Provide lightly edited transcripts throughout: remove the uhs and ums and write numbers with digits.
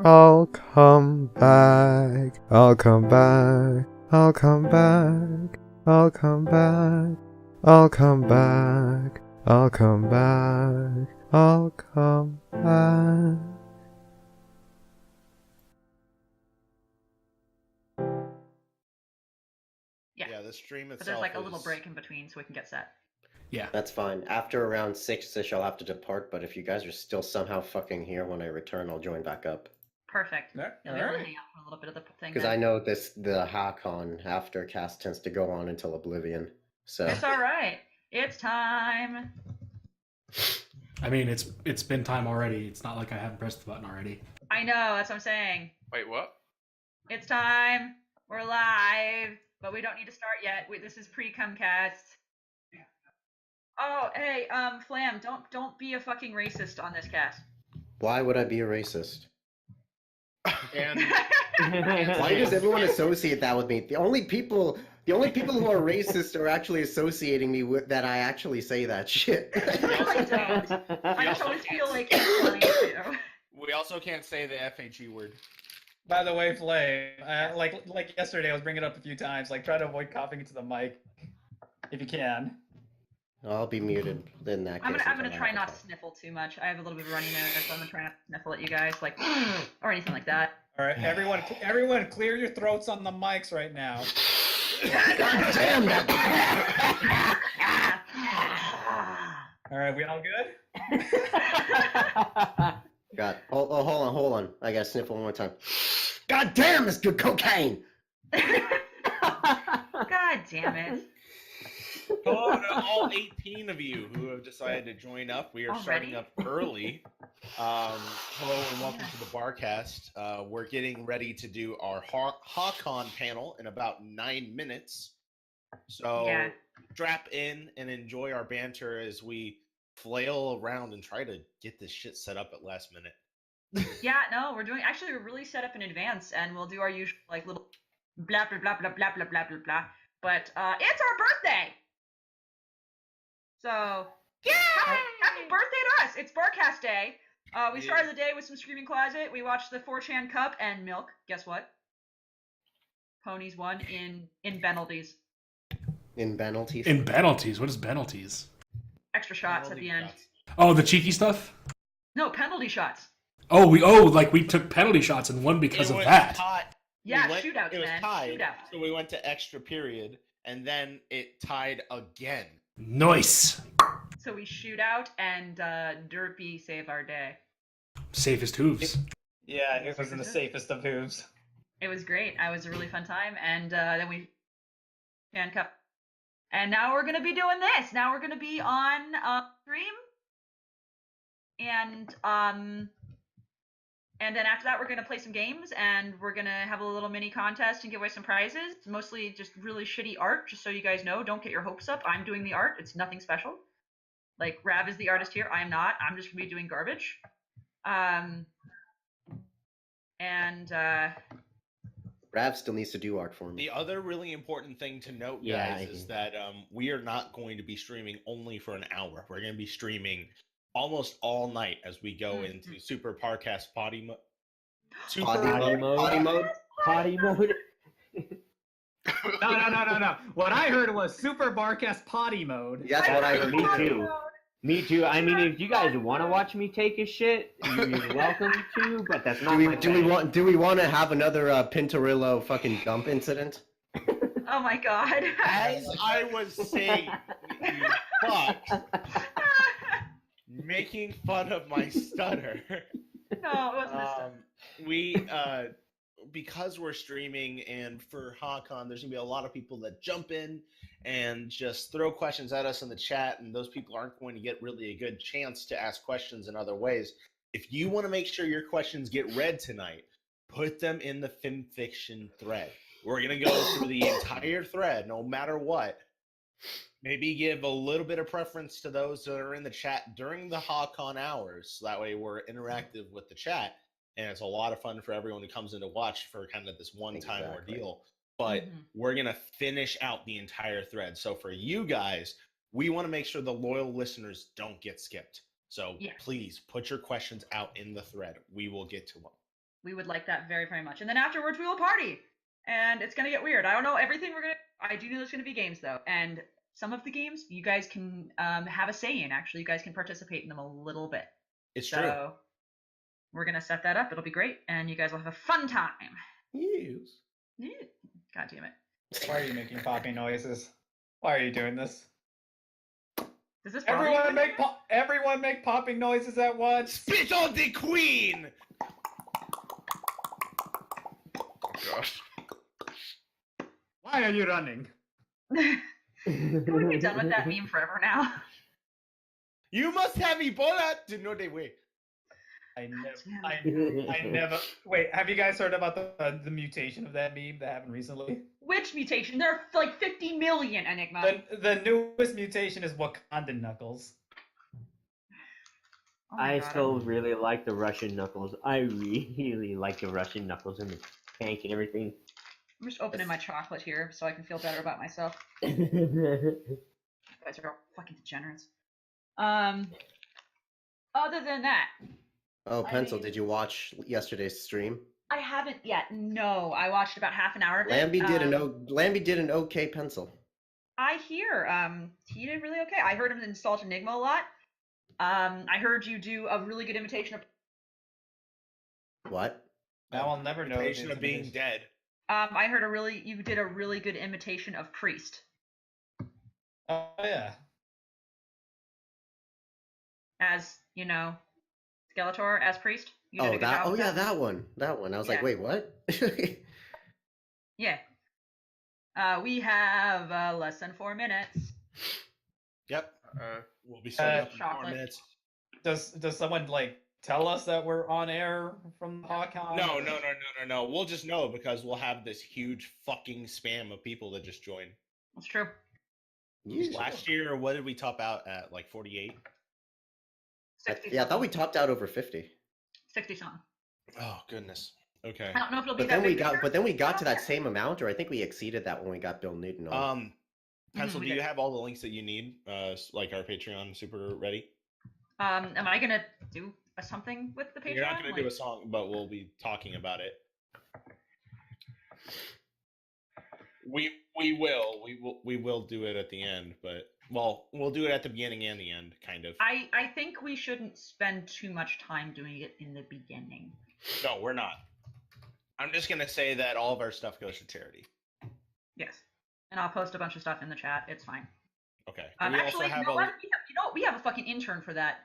I'll come back. I'll come back. I'll come back. I'll come back. I'll come back. I'll come back. I'll come back. Yeah, the stream itself. but there's like a little break in between so we can get set. Yeah. That's fine. After around 6-ish, I'll have to depart, but if you guys are still somehow fucking here when I return, I'll join back up. Perfect. Yeah, You'll be able to alright. hang out for a little bit of the thing. Because I know the HaHcon after cast tends to go on until Oblivion. So It's alright. It's time. I mean, it's been time already. It's not like I haven't pressed the button already. I know, that's what I'm saying. Wait, what? It's time. We're live, but we don't need to start yet. This is pre-Cumcast. Oh, hey, Flam, don't be a fucking racist on this cast. why would I be a racist? And Why does everyone associate that with me? The only people who are racist are actually associating me with that I actually say that shit. I don't. I just always feel like it's funny too. we also can't say the FHE word. By the way, Flame, like yesterday, I was bringing it up a few times. Like, try to avoid coughing into the mic if you can. I'll be muted in that case. I'm gonna try not to sniffle too much. I have a little bit of a runny nose, so I'm gonna try not to sniffle at you guys, like, or anything like that. All right, everyone, clear your throats on the mics right now. God damn that! All right, we all good? God, hold on. I gotta sniffle one more time. God damn, it's good cocaine. God damn it. Hello to all 18 of you who have decided to join up. We are starting up early. Hello and welcome to the Barcast. We're getting ready to do our HaHcon panel in about 9 minutes. So strap in and enjoy our banter as we flail around and try to get this shit set up at last minute. Yeah, no, we're really set up in advance, and we'll do our usual, like, little blah, blah, blah, blah, blah, blah, blah, blah, blah. But, it's our birthday! So, yeah! Happy birthday to us! It's Barcast Day. We started the day with some Screaming Closet. We watched the 4chan Cup and Milk. Guess what? Ponies won in penalties. In penalties? In penalties? What is penalties? Extra shots at the end. Oh, the cheeky stuff? No, penalty shots. Oh, we took penalty shots and won because of that. Yeah, shootouts, it was man. tied, Shootouts. so we went to extra period, and then it tied again. Nice. So we shoot out, and Derpy save our day. Safest hooves. Yeah, it was in the safest of hooves. It was great. It was a really fun time, and then we Fan Cup. And now we're gonna be doing this. Now we're gonna be on stream, and then after that we're gonna play some games, and we're gonna have a little mini contest and give away some prizes. It's mostly just really shitty art, just so you guys know. Don't get your hopes up. I'm doing the art. It's nothing special. Like, Rav is the artist here. I'm not. I'm just gonna be doing garbage. Rav still needs to do art for me. The other really important thing to note, guys, is that we are not going to be streaming only for an hour. We're going to be streaming almost all night as we go into Super Barcast Potty Mode. Potty mode. No. What I heard was Super Barcast potty mode. That's what I heard. Me too. Me too. I mean, if you guys want to watch me take a shit, you're welcome to. But that's not. Do we want to have another Pintarillo fucking dump incident? Oh my god. As I was saying, you fuck, making fun of my stutter. No, it wasn't a stutter. Because we're streaming and for HaHcon, there's gonna be a lot of people that jump in and just throw questions at us in the chat, and those people aren't going to get really a good chance to ask questions in other ways. If you want to make sure your questions get read tonight, put them in the FimFiction thread. We're gonna go through the entire thread, no matter what. Maybe give a little bit of preference to those that are in the chat during the HaHcon hours, so that way we're interactive with the chat. And it's a lot of fun for everyone who comes in to watch for kind of this one-time ordeal. But we're going to finish out the entire thread. So for you guys, we want to make sure the loyal listeners don't get skipped. So please put your questions out in the thread. We will get to them. We would like that very, very much. And then afterwards, we will party. And it's going to get weird. I don't know everything I do know there's going to be games, though. And some of the games, you guys can have a say in, actually. You guys can participate in them a little bit. It's So true. we're going to set that up. It'll be great. And you guys will have a fun time. Yes. Yeah. God damn it. Why are you making popping noises? Why are you doing this? Does this bother you? Everyone make popping noises at once. Spit on the queen! Oh gosh. Why are you running? Can we be done with that meme forever now? You must have Ebola to know the way. I never. Wait, have you guys heard about the mutation of that meme that happened recently? Which mutation? There are like 50 million, Enigma. The newest mutation is Wakandan Knuckles. Oh my I God. still really like the Russian Knuckles. I really like the Russian Knuckles and the tank and everything. I'm just opening my chocolate here so I can feel better about myself. I You guys are all fucking degenerates. Other than that, Oh, Pencil, mean- did you watch yesterday's stream? I haven't yet. No, I watched about half an hour of it. Lambie did an okay Pencil. I hear he did really okay. I heard him insult Enigma a lot. I heard you do a really good imitation of. What? Now I'll never know. Imitation of being dead. I heard you did a really good imitation of Priest. Oh yeah. As you know, Skeletor as Priest. You did a Oh, good that. job Oh, with yeah, that one. That one. I was like, Yeah. wait, what? Yeah. We have less than 4 minutes. Yep. Uh, We'll be starting up in 4 chocolate. minutes. Does someone like tell us that we're on air from HaHcon? No. We'll just know because we'll have this huge fucking spam of people that just join. That's true. Last year, what did we top out at? Like 48? 60 Yeah, I thought we topped out over 50. 60 something. Oh goodness. Okay. I don't know if it'll be But that then we big got this but then we year. got to that same amount, or I think we exceeded that when we got Bill Newton on. Pencil, we do you did. have all the links that you need? Like our Patreon super ready? Am I gonna do something with the Patreon? You're not gonna do Like- a song, but we'll be talking about it. We will do it at the end, but we'll do it at the beginning and the end, kind of. I think we shouldn't spend too much time doing it in the beginning. No, we're not. I'm just gonna say that all of our stuff goes to charity. Yes. And I'll post a bunch of stuff in the chat. It's fine. Okay. We also actually, have you know what? We have a fucking intern for that.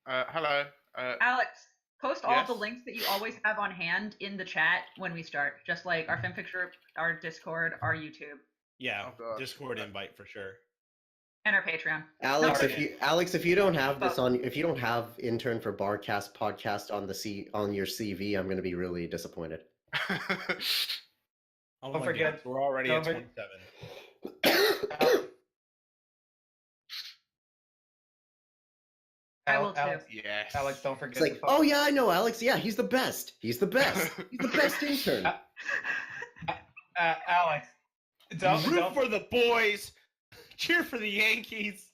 hello. Alex, post all of the Yes? links that you always have on hand in the chat when we start. Just like our FemPicture, our Discord, our YouTube, Yeah, Oh, God. Discord invite for sure. and our Patreon. Alex, No, if you don't have this on, if you don't have intern for Barcast podcast on your CV, I'm going to be really disappointed. Oh Don't my forget- God, we're already don't at forget- 27. I will too. yes. Alex, don't forget. It's like, to oh yeah, I know Alex. Yeah, he's the best. He's the best. He's the best intern. Alex, don't Root for the boys. Cheer for the Yankees.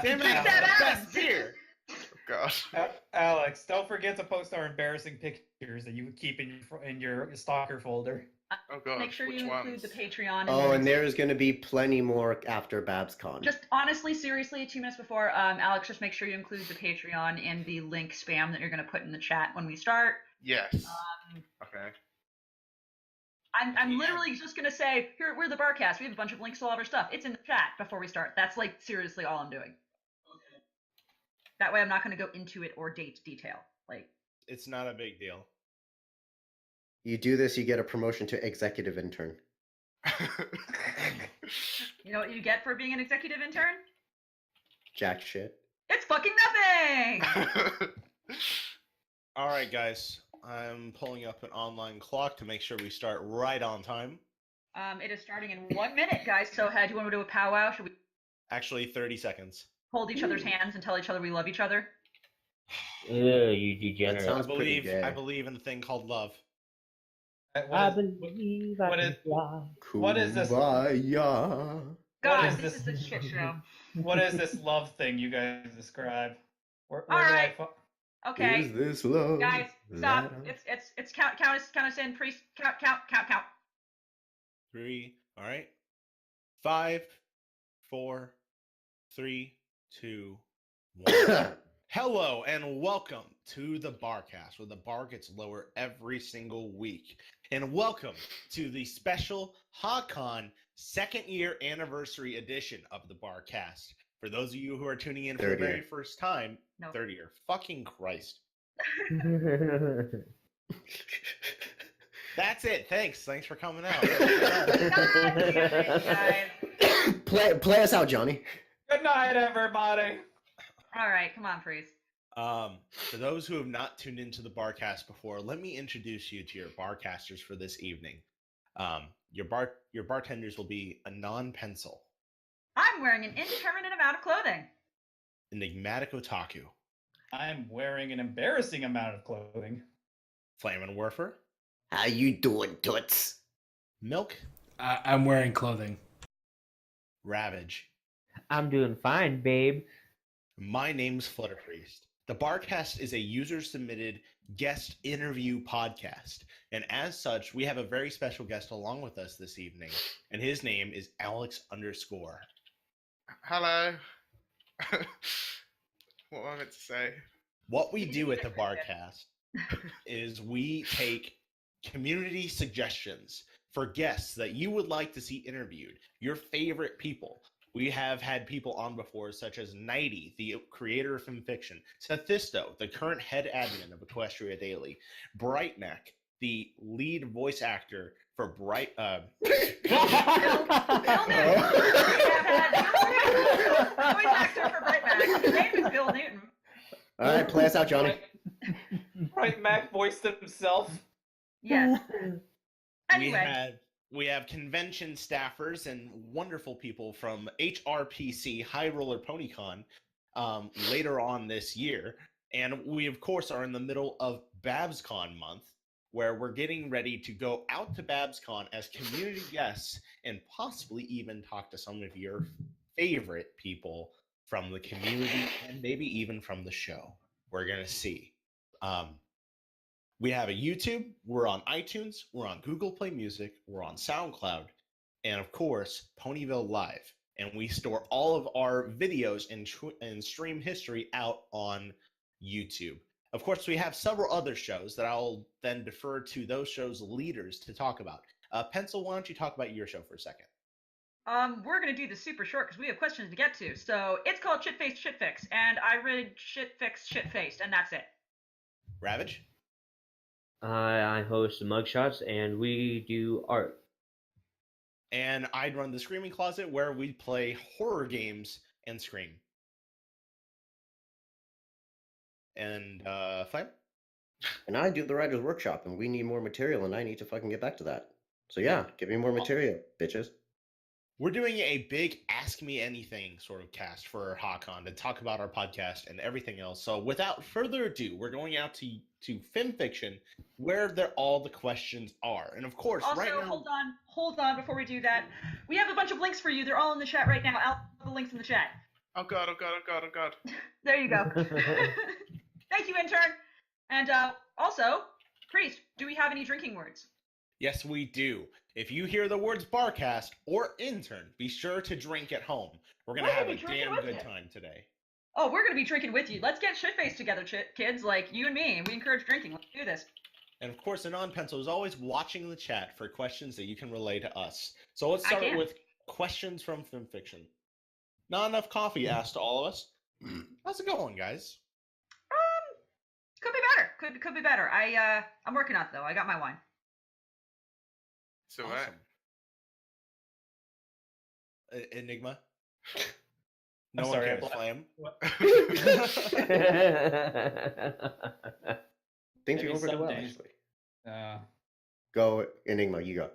Sam Drink has that the Adams, best beer. Oh, gosh. Alex, don't forget to post our embarrassing pictures that you would keep in your stalker folder. Oh gosh. Make sure Which you include ones? the Patreon. Oh, your- and there's going to be plenty more after BabsCon. Just honestly, seriously, 2 minutes before, Alex, just make sure you include the Patreon and the link spam that you're going to put in the chat when we start. Yes. Um, Okay. I'm literally just going to say, here, we're the Barcast. We have a bunch of links to all of our stuff. It's in the chat before we start. That's like seriously all I'm doing. That way I'm not going to go into it or detail. Like, It's not a big deal. You do this, you get a promotion to executive intern. you know what you get for being an executive intern? Jack shit. It's fucking nothing! All right, guys. I'm pulling up an online clock to make sure we start right on time. It is starting in 1 minute, guys. So, do you want to do a powwow? Should we Actually, 30 seconds. hold each other's hands and tell each other we love each other? Ew, you degenerate. That sounds pretty gay. I believe in the thing called love. I believe I what can is- fly. What is this? Kumbaya. God, is this this? is the shit show. What is this love thing you guys describe? Where All do I right. Okay, Is this love? guys, stop. It's count us in, priest. Count. 3. All right. 5, 4, 3, 2, 1. Hello and welcome to the Barcast, where the bar gets lower every single week. And welcome to the special HaHcon second year anniversary edition of the Barcast. For those of you who are tuning in for the Third year. very first time, No. third year. Fucking Christ. That's it. Thanks for coming out. God damn it, guys. Play us out, Johnny. Good night, everybody. All right, come on, priest. For those who have not tuned into the Barcast before, let me introduce you to your Barcasters for this evening. Your bartenders will be a non-pencil, I'm wearing an indeterminate amount of clothing. enigmatic otaku, I'm wearing an embarrassing amount of clothing. flamin' werfer, How you doing, Toots? milk, I'm wearing clothing. ravage. I'm doing fine, babe. My name's Flutterpriest. The Barcast is a user-submitted guest interview podcast, and as such, we have a very special guest along with us this evening, and his name is Alex_. Hello. What am I meant to say? What we do at the Barcast is we take community suggestions for guests that you would like to see interviewed, your favorite people. We have had people on before, such as Nighty, the creator of FimFiction, Sethisto, the current head admin of Equestria Daily, Brightmac, the lead voice actor for Voice actor for Brightmac. His name is Bill Newton. All right, play us out, Johnny. Right, Mac voiced himself. Yes. Anyway. We have convention staffers and wonderful people from HRPC, High Roller PonyCon, later on this year. And we, of course, are in the middle of BabsCon month, where we're getting ready to go out to BabsCon as community guests and possibly even talk to some of your favorite people from the community and maybe even from the show. We're going to see. We have a YouTube, we're on iTunes, we're on Google Play Music, we're on SoundCloud, and of course, Ponyville Live. And we store all of our videos and stream history out on YouTube. Of course, we have several other shows that I'll then defer to those shows' leaders to talk about. Pencil, why don't you talk about your show for a second? We're gonna do this super short because we have questions to get to. So it's called Shitfaced Shitfix, and I read Shitfix Shitfaced, and that's it. Ravage? I host Mugshots, and we do art. And I'd run the Screaming Closet, where we play horror games and scream. And, Flame? And I do the Writer's Workshop, and we need more material, and I need to fucking get back to that. So yeah, give me more material, bitches. We're doing a big Ask Me Anything sort of cast for HaHcon to talk about our podcast and everything else. So without further ado, we're going out to FimFiction, where all the questions are. And of course, Also, right now... hold on before we do that. We have a bunch of links for you. They're all in the chat right now. I'll put the links in the chat. Oh god. There you go. Thank you, intern. And also, Priest, do we have any drinking words? Yes, we do. If you hear the words Barcast or intern, be sure to drink at home. We're going to have a damn good time today. Oh, we're going to be drinking with you. Let's get shit-faced together, kids, like you and me. We encourage drinking. Let's do this. And of course, the non-pencil is always watching the chat for questions that you can relay to us. So let's start with questions from FimFiction. Not enough coffee asked to all of us. How's it going, guys? Could be better. Could be better. I'm working on it though. I got my wine. So Awesome. Enigma? No I'm one sorry, cares, Flame. Things are Maybe going pretty some well, days. actually. Go, Enigma, you go.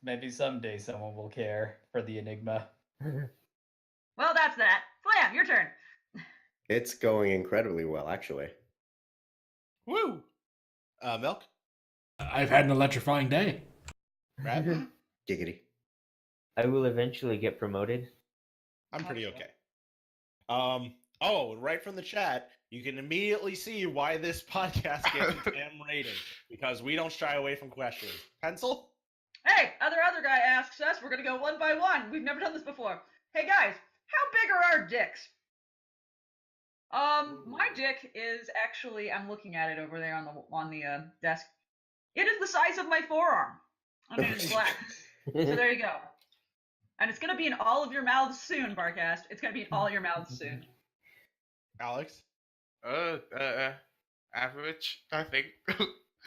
Maybe someday someone will care for the Enigma. Well, that's that. Flam, your turn. It's going incredibly well, actually. Woo! Milk? I've had an electrifying day. Brad? Giggity. I will eventually get promoted. I'm pretty okay. Oh, right from the chat, you can immediately see why this podcast gets its M rating, because we don't shy away from questions. Pencil? Hey, other guy asks us. We're gonna go one by one. We've never done this before. Hey guys, how big are our dicks? My dick is actually. I'm looking at it over there on the desk. It is the size of my forearm, and it is black. So there you go. And it's gonna be in all of your mouths soon, Barcast. It's gonna be in all your mouths soon. Alex? Average, I think.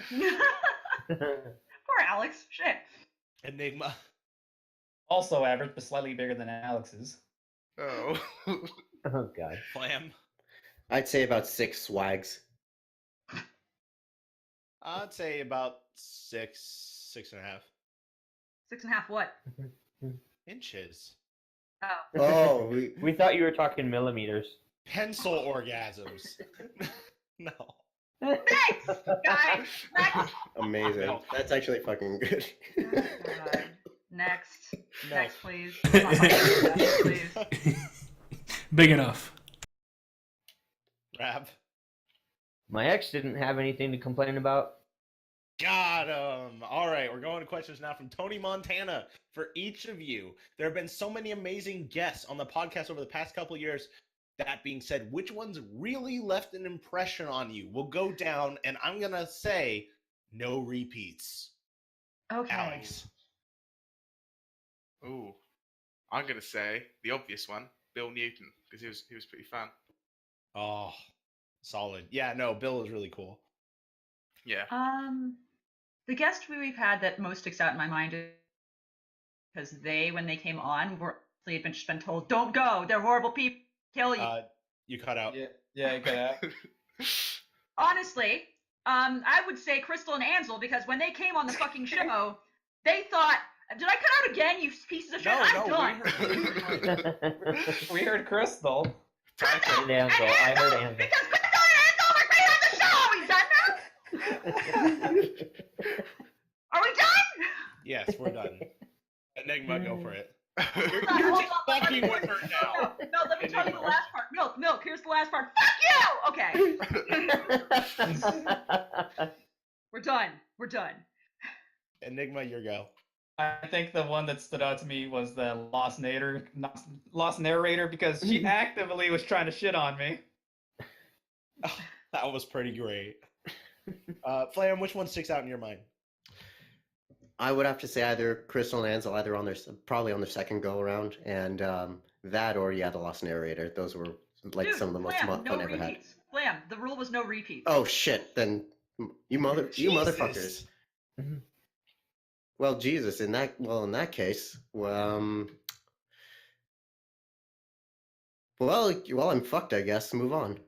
Poor Alex. Shit. Enigma? Also average, but slightly bigger than Alex's. Oh. Oh god. Flam? I'd say about 6 swags. I'd say about 6.5 6.5 what? inches. Oh. Oh, We thought you were talking millimeters. Pencil orgasms. No. Next, guys. Next. amazing. That's actually fucking good. Oh, God. Next. No. Next, please. Next, please. Big enough. Rab? My ex didn't have anything to complain about. Got him. All right, we're going to questions now from Tony Montana. For each of you, there have been so many amazing guests on the podcast over the past couple of years. That being said, which ones really left an impression on you? We'll go down, and I'm going to say no repeats. Okay. Alex? Ooh. I'm gonna say the obvious one, Bill Newton, because he was pretty fun. Oh, solid. Yeah, no, Bill is really cool. Yeah. The guest we've had that most sticks out in my mind is because when they came on, they had just been told, "Don't go. They're horrible people. Kill you." You cut out. Yeah, you cut out. Honestly, I would say Crystal and Ansel, because when they came on the fucking show, they thought, "Did I cut out again, you pieces of shit? I'm done." We heard Crystal. And Ansel. I heard Ansel. Because Crystal and Ansel were great on the show. Are we done now? Are we done? Yes, we're done. Enigma, go for it. Hold You're on, just let me fucking with her now. No, let me tell you the last part. Milk, here's the last part. Fuck you! Okay. We're done. Enigma, your go. I think the one that stood out to me was the lost narrator because she actively was trying to shit on me. Oh, that was pretty great. Flam, which one sticks out in your mind? I would have to say either Crystal and Ansel, probably on their second go around, and that or the Lost Narrator. Those were like Dude, some of the most Flam, fun no I've ever had. repeats. Flam, the rule was no repeats. Oh shit! Then you motherfuckers. Well, Jesus. In that case, well, I'm fucked. I guess. Move on.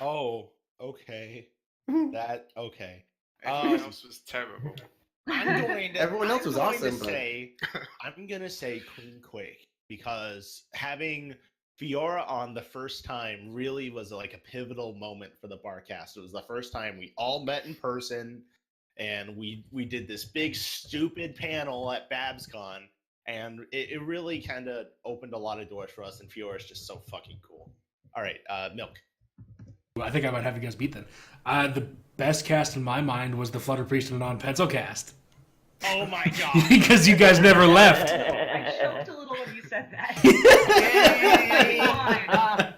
Oh, okay. Okay. Everyone else was terrible. Everyone else was awesome, but- I'm gonna say Queen Quake, because having Fiora on the first time really was like a pivotal moment for the Barcast. It was the first time we all met in person, and we did this big stupid panel at BabsCon, and it really kind of opened a lot of doors for us. And Fiora is just so fucking cool. All right, Milk. I think I might have you guys beat then. The best cast in my mind was the Flutter Priest and Non-Pencil cast. Oh my god! Because you guys never left. I choked a little when you said that.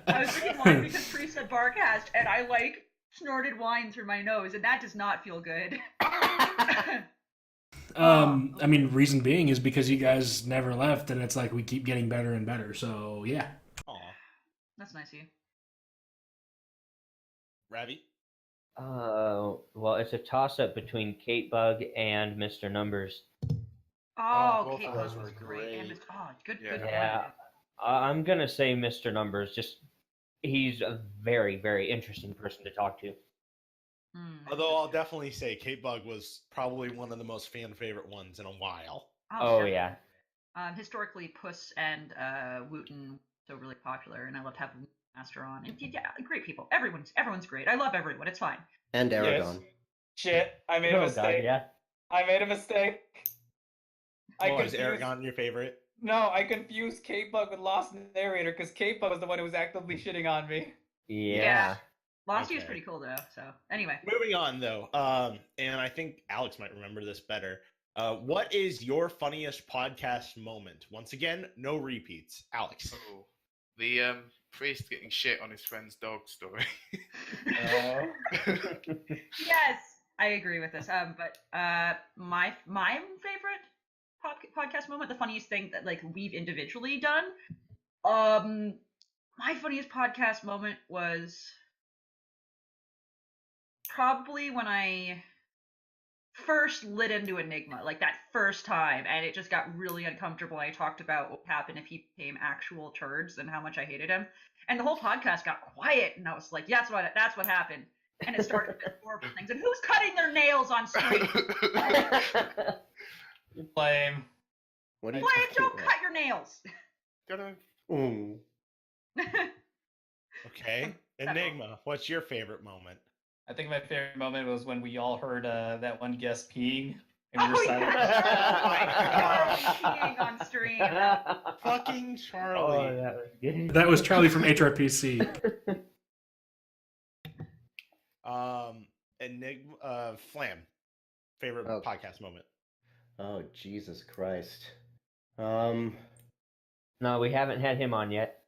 I was drinking wine because Priest said Barcast, and I snorted wine through my nose, and that does not feel good. I mean, reason being is because you guys never left, and it's like we keep getting better and better. So yeah. Aw. That's nice of you. Ravi? Well, it's a toss-up between Kate Bug and Mr. Numbers. Oh, both Kate of Bug those was were great. great. And good. Yeah, I'm gonna say Mr. Numbers. Just he's a very, very interesting person to talk to. Although I'll definitely say Kate Bug was probably one of the most fan favorite ones in a while. Oh sure. yeah. Historically, Puss and Wooten so really popular, and I loved having Master on. And yeah, great people. Everyone's great. I love everyone. It's fine. And Aragon. Shit, I made a Oh mistake. god, yeah. I made a mistake. Is Aragon your favorite? No, I confused Kate Bug with Lost Narrator because Kate Bug was the one who was actively shitting on me. Yeah. Last year's Okay. pretty cool though. So anyway, Moving on though, and I think Alex might remember this better. What is your funniest podcast moment? Once again, no repeats. Alex. Oh, the priest getting shit on his friend's dog story. Oh. yes, I agree with this. But my favorite podcast moment, the funniest thing that like we've individually done. My funniest podcast moment was probably when I first lit into Enigma, like that first time, and it just got really uncomfortable. I talked about what happened if he became actual turds and how much I hated him, and the whole podcast got quiet, and I was like, that's what happened, and it started with horrible things. And who's cutting their nails on stream? Flame. What are you Flame, talking don't about? cut your nails. Ooh. Okay. Enigma, what's your favorite moment? I think my favorite moment was when we all heard that one guest peeing. And we Oh, were silent. yeah. Peeing on stream. Fucking Oh, Charlie. that was good. That was Charlie from HRPC. Enigma, Flam, favorite Oh. podcast moment. Oh, Jesus Christ. No, we haven't had him on yet.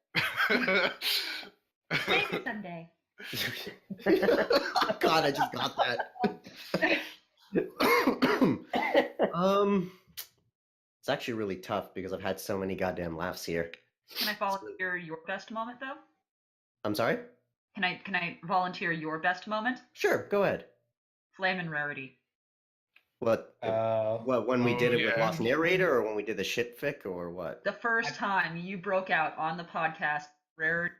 Maybe someday. God, I just got that. It's actually really tough because I've had so many goddamn laughs here. Can I volunteer your best moment though? I'm sorry? Can I volunteer your best moment? Sure, go ahead. Flame and Rarity. What? What, when we Oh, did it with yeah. Lost Narrator, or when we did the shit fic, or what? The first time you broke out on the podcast, Rarity,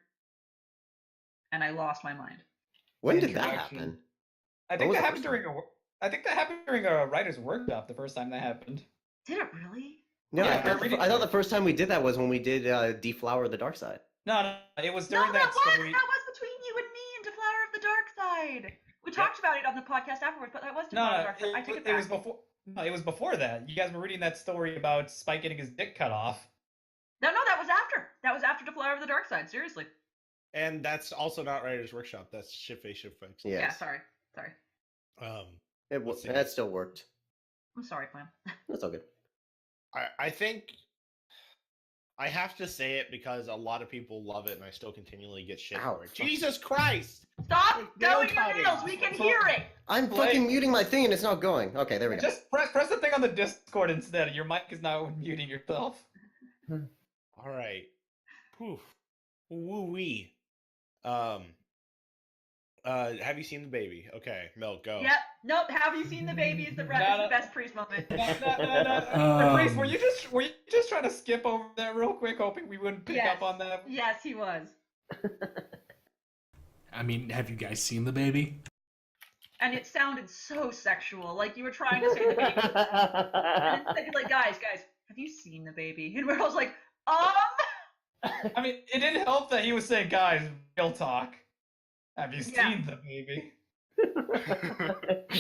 and I lost my mind. When did that Introduction. happen? I What think was that the happened first during I think that happened during a writer's workshop the first time that happened. Did it really? No, Yeah, I thought the first time we did that was when we did Deflower the Dark Side. No, it was No, during that that story. was between you and me and Deflower of the Dark Side. We talked about it on the podcast afterwards, but that was Deflower of the Dark Side. I take it back. was before. No, it was before that. You guys were reading that story about Spike getting his dick cut off. No, that was after. That was after Deflower of the Dark Side. Seriously. And that's also not Writer's Workshop. That's Shitface. Yes. Yeah. Sorry. Let's see. That still worked. I'm sorry, Flam. That's all good. I think I have to say it because a lot of people love it, and I still continually get shit Ow, for it. fuck. Jesus Christ! Stop Nail going your cutting. nails. We can hear it. I'm Blake. fucking muting my thing and it's not going. Okay, there we go. Just press the thing on the Discord instead. Your mic is not muting yourself. All right. Whew. Woo-wee. Have you seen the baby? Okay, Milk, go. Yep. Nope. Have you seen the baby? Is the best priest moment. No. Priest, were you just trying to skip over that real quick, hoping we wouldn't pick Yes. up on that? Yes, he was. I mean, have you guys seen the baby? And it sounded so sexual, like you were trying to say the baby. And it's like, guys, have you seen the baby? And we're all like, I mean, it didn't help that he was saying, guys, real talk. Have you Yeah. seen the baby?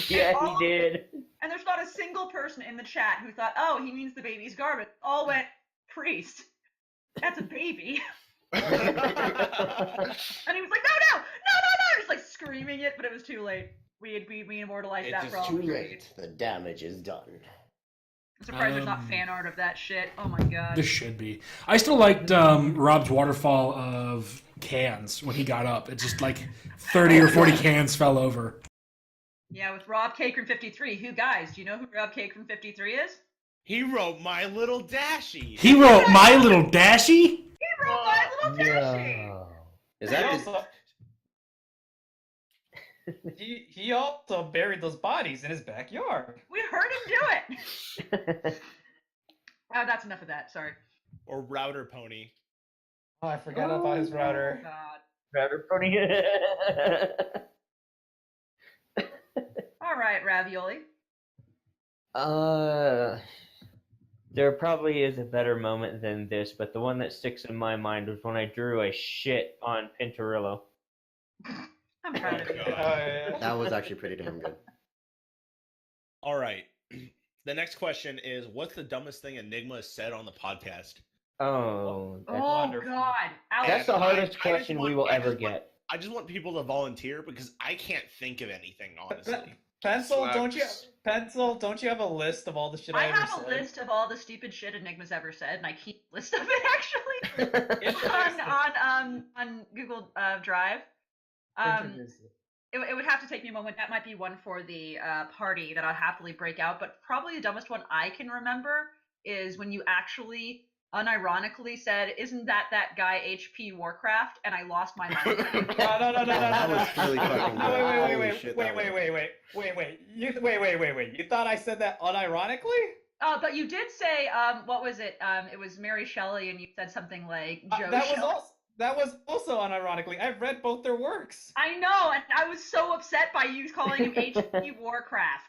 Yeah, he did. And there's not a single person in the chat who thought, oh, he means the baby's garbage. All went, priest. That's a baby. And he was like, no, just like screaming it, but it was too late. We immortalized that It's for all too time. late. The damage is done. I'm surprised there's not fan art of that shit. Oh my god. There should be. I still liked Rob's waterfall of cans when he got up. It just like 30 or 40 cans fell over. Yeah, with Rob Cakron 53. Who, guys, do you know who Rob Cakron 53 is? He wrote My Little Dashy. He wrote My Little Dashy? He wrote My Little Dashy. Is He that also, he also buried those bodies in his backyard. We heard him do it. Oh, that's enough of that. Sorry. Or Router Pony. Oh, I forgot about his Oh router. god. Router Pony. All right, Ravioli. There probably is a better moment than this, but the one that sticks in my mind was when I drew a shit on Pintarillo. I'm proud of you. Oh, yeah. That was actually pretty damn good. All right. The next question is, what's the dumbest thing Enigma has said on the podcast? Oh, that's, Oh wonderful. god. Alex, that's the I hardest just question we want- will I ever just want- get. I just want people to volunteer because I can't think of anything honestly. Pencil, don't you? Slugs. Pencil, don't you have a list of all the shit I, I ever have a said? list of all the stupid shit Enigma's ever said, and I keep a list of it actually on Google Drive. Introduce it. It would have to take me a moment. That might be one for the party that I'll happily break out. But probably the dumbest one I can remember is when you actually unironically said, "Isn't that guy HP Warcraft?" And I lost my mind. No. That was really fucking good. Holy Wait. shit, that You thought I said that unironically? But you did say, what was it? It was Mary Shelley, and you said something like Joe Shelley. That was also unironically. I've read both their works. I know, and I was so upset by you calling him HP Warcraft.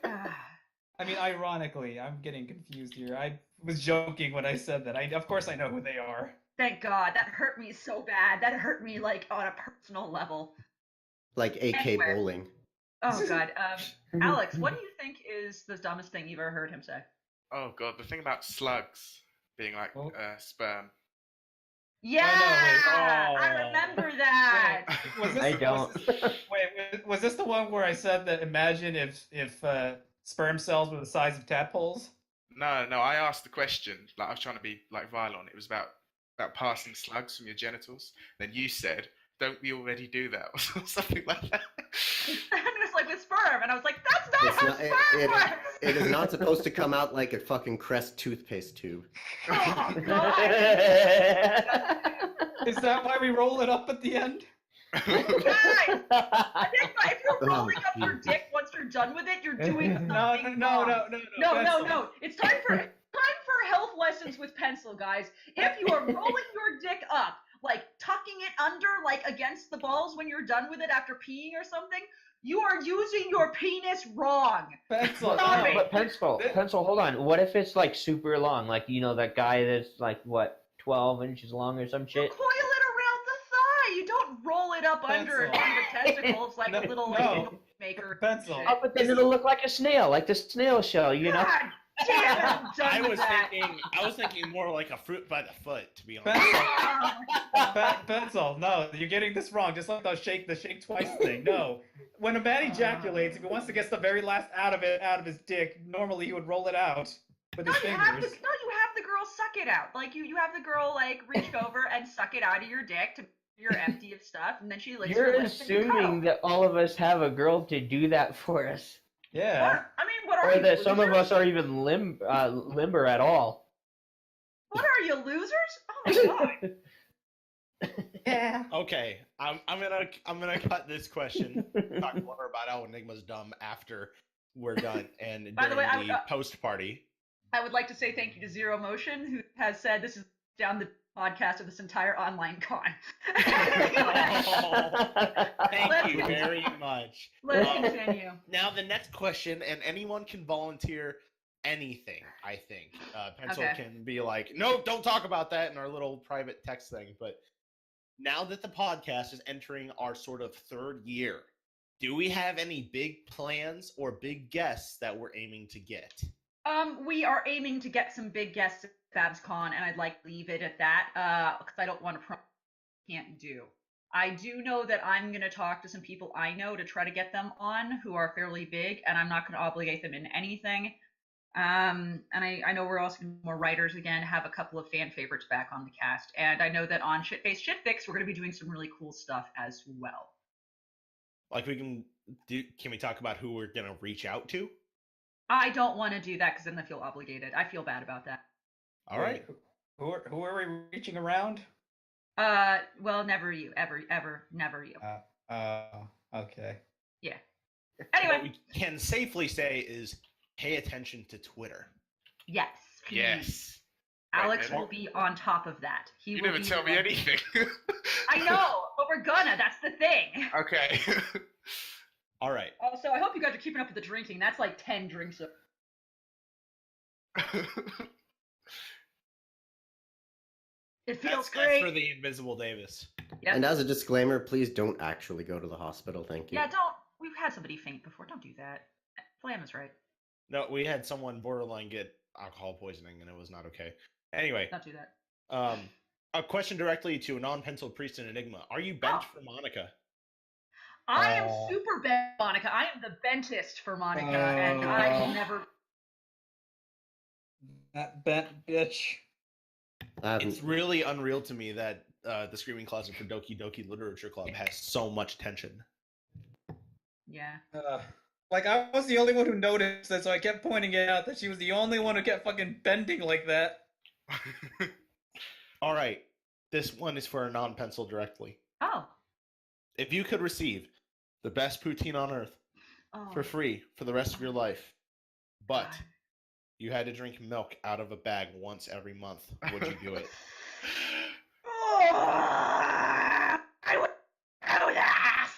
I mean, ironically, I'm getting confused here. I was joking when I said that. Of course I know who they are. Thank God, that hurt me so bad. That hurt me like on a personal level. Like AK Anyway. bowling. Oh God, Alex, what do you think is the dumbest thing you've ever heard him say? Oh god, the thing about slugs being like Oh. Sperm. Yeah, Oh. I remember that. Was this, I don't. Was this the one where I said that imagine if sperm cells were the size of tadpoles? No, I asked the question, like I was trying to be like violent. It was about passing slugs from your genitals. Then you said, "Don't we already do that?" or something like that. And it was like with sperm, and I was like, "That's not It's how not, sperm works." it is not supposed to come out like a fucking Crest toothpaste tube. Oh God. Is that why we roll it up at the end? Guys, I think if you're rolling up your dick once you're done with it, you're doing something No. No. It's time for health lessons with pencil, guys. If you are rolling your dick up, like tucking it under, like against the balls when you're done with it after peeing or something, you are using your penis wrong. Pencil. Sorry. But pencil, hold on. What if it's like super long? Like, you know, that guy that's like, what, 12 inches long or some You shit? coil it around the thigh. You don't roll it up under Pencil. the testicles like a little No. maker. Pencil. shit. Oh, but then it'll look like a snail, like the snail shell, you know? God damn it, I'm done I with was that. thinking more like a fruit by the foot, to be honest. Pencil. Pencil. No, you're getting this wrong. Just like the shake twice thing. No. When a man ejaculates, if he wants to get the very last out of his dick, normally he would roll it out with his You have fingers. the girl suck it out. Like you have the girl like reach over and suck it out of your dick to you're empty of stuff, and then she licks You're your lips and you assuming cuddle. that all of us have a girl to do that for us. Yeah. What are Or you, that some of losers? us are even limber at all. What are you, losers? Oh my God. Yeah. Okay, I'm gonna cut this question. Talk more about how Enigma's dumb after we're done and By the during way, the post party. I would like to say thank you to Zero Motion, who has said this is down the podcast of this entire online con. Thank you very much. Let's continue. Now the next question, and anyone can volunteer anything. I think Pencil Okay. can be like, "No, don't talk about that" in our little private text thing. But now that the podcast is entering our sort of third year, do we have any big plans or big guests that we're aiming to get? We are aiming to get some big guests at FabsCon, and I'd like to leave it at that, because I don't want to can't do. I do know that I'm going to talk to some people I know to try to get them on who are fairly big, and I'm not going to obligate them in anything. And I know we're also going to do more writers again, have a couple of fan favorites back on the cast, and I know that on Shitface Shitfix, we're going to be doing some really cool stuff as well. Like can we talk about who we're gonna reach out to? I don't want to do that because then I feel obligated. I feel bad about that. All right. Who are we reaching around? Well, never you, ever, never you. Okay. Yeah. What Anyway, we can safely say is pay attention to Twitter. yes. Please. Yes. Alex Right, will be on top of that. He You will never be tell me anything. I know, but we're gonna. That's the thing. Okay. All right. Also, I hope you guys are keeping up with the drinking. That's like 10 drinks. It feels That's great. for the Invisible Davis. Yep. And as a disclaimer, please don't actually go to the hospital. Thank you. Yeah, don't. We've had somebody faint before. Don't do that. Flam is right. No, we had someone borderline get alcohol poisoning, and it was not okay. Anyway, Don't do that. A question directly to a non-penciled priest in Enigma. Are you bent for Monica? I am super bent, Monica. I am the bentist for Monica, and I will never. That bent bitch. It's really unreal to me that the Screaming Closet for Doki Doki Literature Club has so much tension. Yeah. Like, I was the only one who noticed it, so I kept pointing it out that she was the only one who kept fucking bending like that. All right. This one is for a non-pencil directly. Oh. If you could receive the best poutine on earth for free for the rest of your life, but you had to drink milk out of a bag once every month, would you do it? I would do this.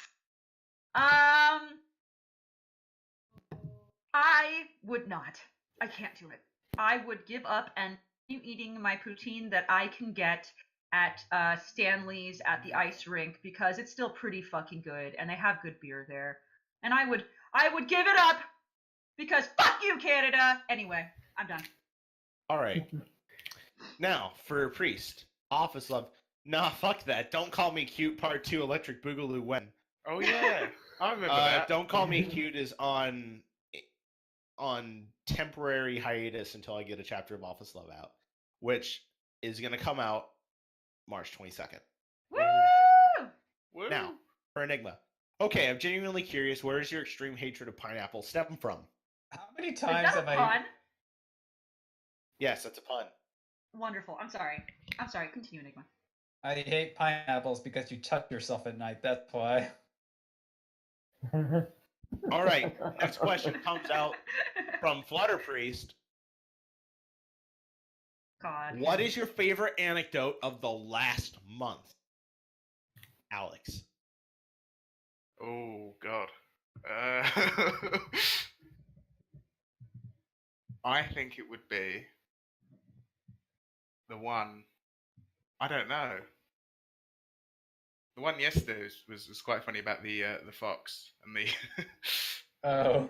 I would not. I can't do it. I would give up and continue eating my poutine that I can get at Stanley's at the ice rink because it's still pretty fucking good and they have good beer there. And I would give it up because fuck you, Canada. Anyway, I'm done. All right. Now, for a priest, Office Love. Nah, fuck that. Don't Call Me Cute Part 2 Electric Boogaloo when? Oh yeah, I remember that. Don't Call Me Cute is on temporary hiatus until I get a chapter of Office Love out, which is going to come out March 22nd. Woo! Now, for Enigma. Okay, I'm genuinely curious, where does your extreme hatred of pineapple stem from? How many Is times that have a I... pun? Yes, that's a pun. Wonderful. I'm sorry. Continue, Enigma. I hate pineapples because you touch yourself at night, that's why. All right, next question comes out from Flutter Priest. God. What is your favorite anecdote of the last month? Alex. Oh God. I think it would be the one. I don't know. The one yesterday was quite funny about the fox and the. Oh.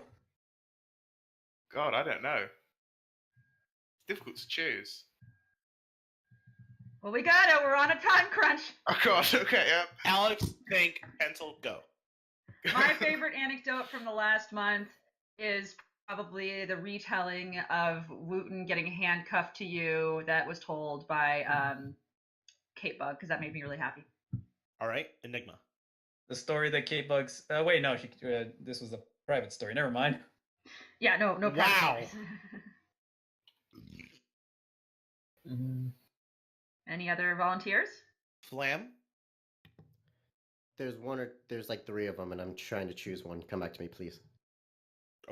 God, I don't know. It's difficult to choose. Well, we got it. We're on a time crunch. Oh gosh. Okay. Yeah. Alex, think, pencil, go. My favorite anecdote from the last month is probably the retelling of Wooten getting handcuffed to you that was told by Kate Bug, because that made me really happy. All right, Enigma. The story that Kate Bugs... wait, no, this was a private story. Never mind. Yeah, no Wow. Any other volunteers? Flam? There's like 3 of them, and I'm trying to choose one. Come back to me, please.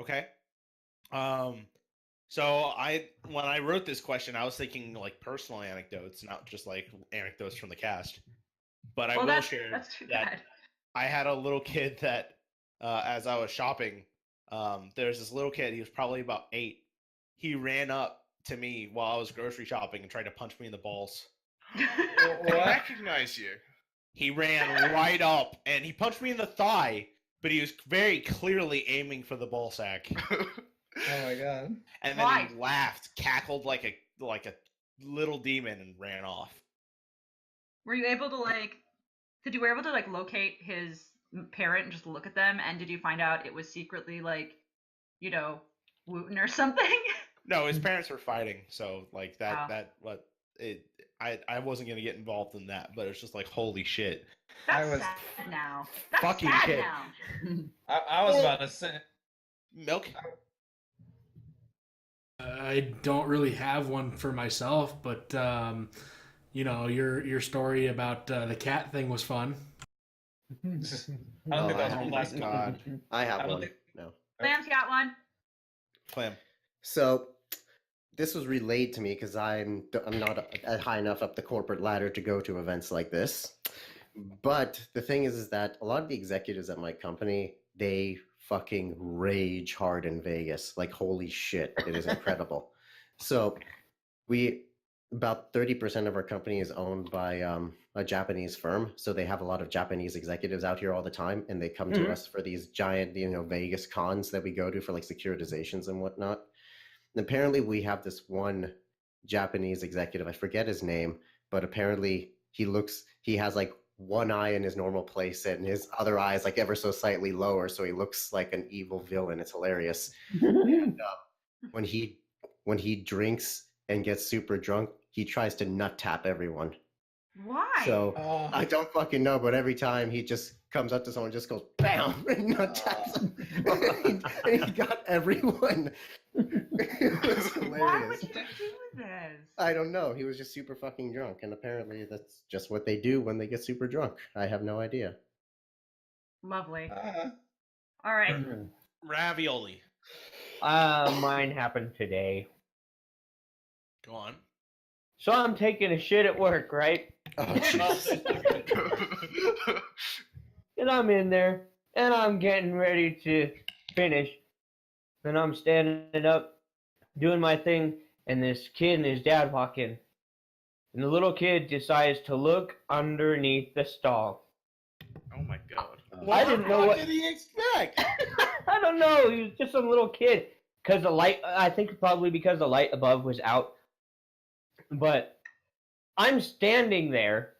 Okay. So when I wrote this question, I was thinking like personal anecdotes, not just like anecdotes from the cast. But I will share that's too that bad. I had a little kid that, as I was shopping, there's this little kid. He was probably about 8. He ran up to me while I was grocery shopping and tried to punch me in the balls. Did he recognize you? He ran right up and he punched me in the thigh, but he was very clearly aiming for the ball sack. Oh my god. And then he laughed, cackled like a little demon, and ran off. Were you able to locate his parent and just look at them? And did you find out it was secretly Wooten or something? No, his parents were fighting, so like Oh. I wasn't gonna get involved in that, but it's just like holy shit. That's sad now. That's fucking sad kid. now. I was about to say... Milk? I don't really have one for myself, but your story about the cat thing was fun. I don't think that was from last God. I have I don't one. think- No. Sam's got one. Clam. So this was relayed to me because I'm not high enough up the corporate ladder to go to events like this. But the thing is that a lot of the executives at my company, they fucking rage hard in Vegas. Like, holy shit, it is incredible. So about 30% of our company is owned by a Japanese firm. So they have a lot of Japanese executives out here all the time, and they come to us for these giant, Vegas cons that we go to for like securitizations and whatnot. And apparently we have this one Japanese executive, I forget his name, but apparently he has like one eye in his normal place and his other eye is like ever so slightly lower, so he looks like an evil villain. It's hilarious. And when he drinks and gets super drunk, he tries to nut tap everyone. Why? So I don't fucking know, but every time he just comes up to someone, just goes bam and nut taps them, and he got everyone. It was hilarious. Why would you do this? I don't know. He was just super fucking drunk, and apparently that's just what they do when they get super drunk. I have no idea. Lovely. All right. Ravioli. Mine happened today. Go on. So I'm taking a shit at work, right? Oh, Jesus. And I'm in there, and I'm getting ready to finish. And I'm standing up, doing my thing, and this kid and his dad walk in. And the little kid decides to look underneath the stall. Oh my god. I didn't know what did he expect? I don't know. He was just some little kid. Because the light, I think probably because the light above was out. But I'm standing there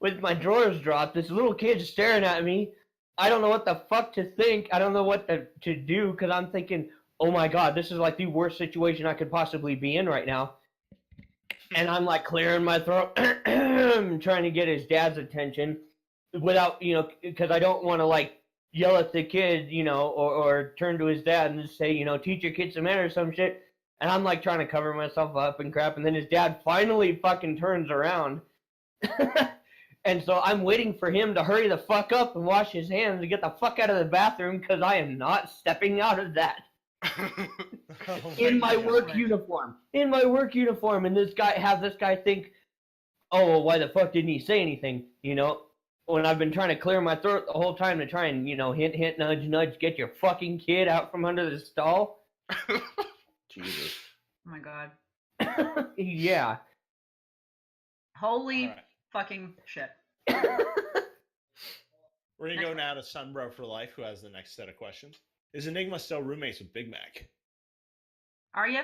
with my drawers dropped. This little kid's staring at me. I don't know what the fuck to think. I don't know what to do because I'm thinking, oh my god, this is like the worst situation I could possibly be in right now. And I'm like clearing my throat, trying to get his dad's attention without, because I don't want to like yell at the kid, or turn to his dad and just say, teach your kid some manners or some shit. And I'm like trying to cover myself up and crap. And then his dad finally fucking turns around. And so I'm waiting for him to hurry the fuck up and wash his hands and get the fuck out of the bathroom because I am not stepping out of that. In my work uniform. In my work uniform. And this guy think, oh, well, why the fuck didn't he say anything? When I've been trying to clear my throat the whole time to try and, hint, hint, nudge, nudge, get your fucking kid out from under the stall. Jesus. Oh my god. Yeah. Holy fucking shit. We're going to go now to Sunbro for Life, who has the next set of questions. Is Enigma still roommates with Big Mac? Are you?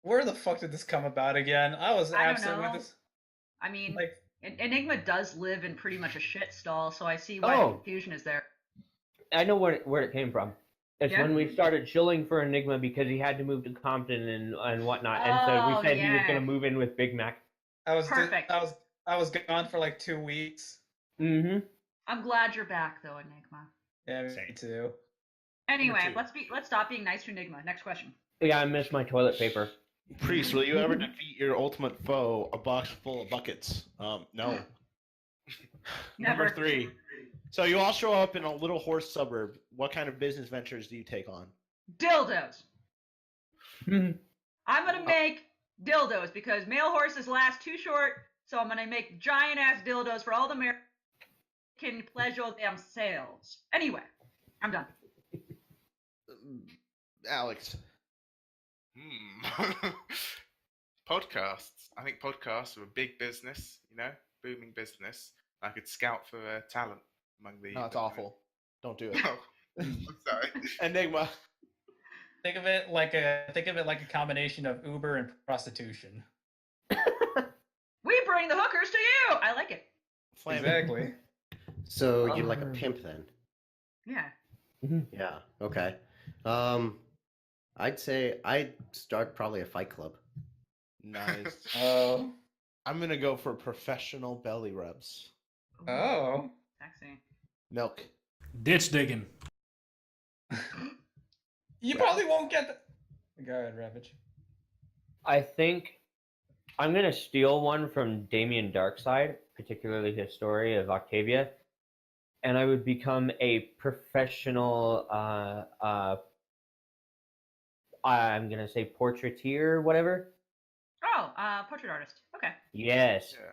Where the fuck did this come about again? I was I don't absent know. with this. I mean, Like, Enigma does live in pretty much a shit stall, so I see why the confusion is there. I know where it came from. It's when we started chilling for Enigma because he had to move to Compton and whatnot, and so we said he was going to move in with Big Mac. Perfect. I was gone for like 2 weeks. Mm-hmm. I'm glad you're back though, Enigma. Yeah, me too. Anyway, let's stop being nice to Enigma. Next question. Yeah, I missed my toilet paper. Priest, will you ever defeat your ultimate foe, a box full of buckets? No. Never. Number 3. So you all show up in a little horse suburb. What kind of business ventures do you take on? Dildos. I'm gonna make dildos because male horses last too short, so I'm gonna make giant ass dildos for all the Americans can pleasure themselves. Anyway, I'm done. Alex. Podcasts. I think podcasts are a big business, booming business. I could scout for talent among the... No, it's awful. Don't do it. Oh, I'm sorry. Enigma. Think of it like a combination of Uber and prostitution. We bring the hookers to you. I like it. Exactly. So you're like a pimp then? Yeah. Yeah. Okay. I'd say I'd start probably a fight club. Nice. Oh. I'm gonna go for professional belly rubs. Oh. Sexy. Milk. Ditch digging. You probably won't get the... Go ahead, Ravage. I think I'm going to steal one from Damien Darkside, particularly his story of Octavia, and I would become a professional, I'm going to say portraiture, whatever. Oh, portrait artist. Okay. Yes. Yeah.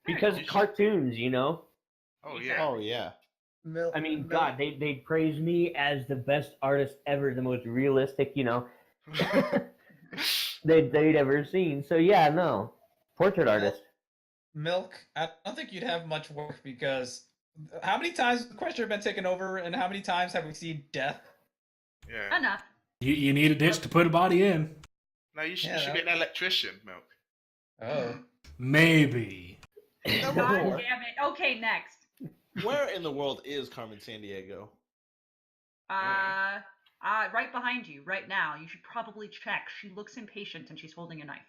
Because Very cartoons, Oh, yeah. Oh, yeah. I mean, God, they'd praise me as the best artist ever, the most realistic, they'd ever seen. So yeah, no, portrait artist. Milk. I don't think you'd have much work because how many times has the question been taken over, and how many times have we seen death? Yeah. Enough. You need a ditch to put a body in. No, you should be an electrician, Milk. Oh. Maybe. Number God 4. damn it. Okay, next. Where in the world is Carmen Sandiego? Right behind you, right now. You should probably check. She looks impatient and she's holding a knife.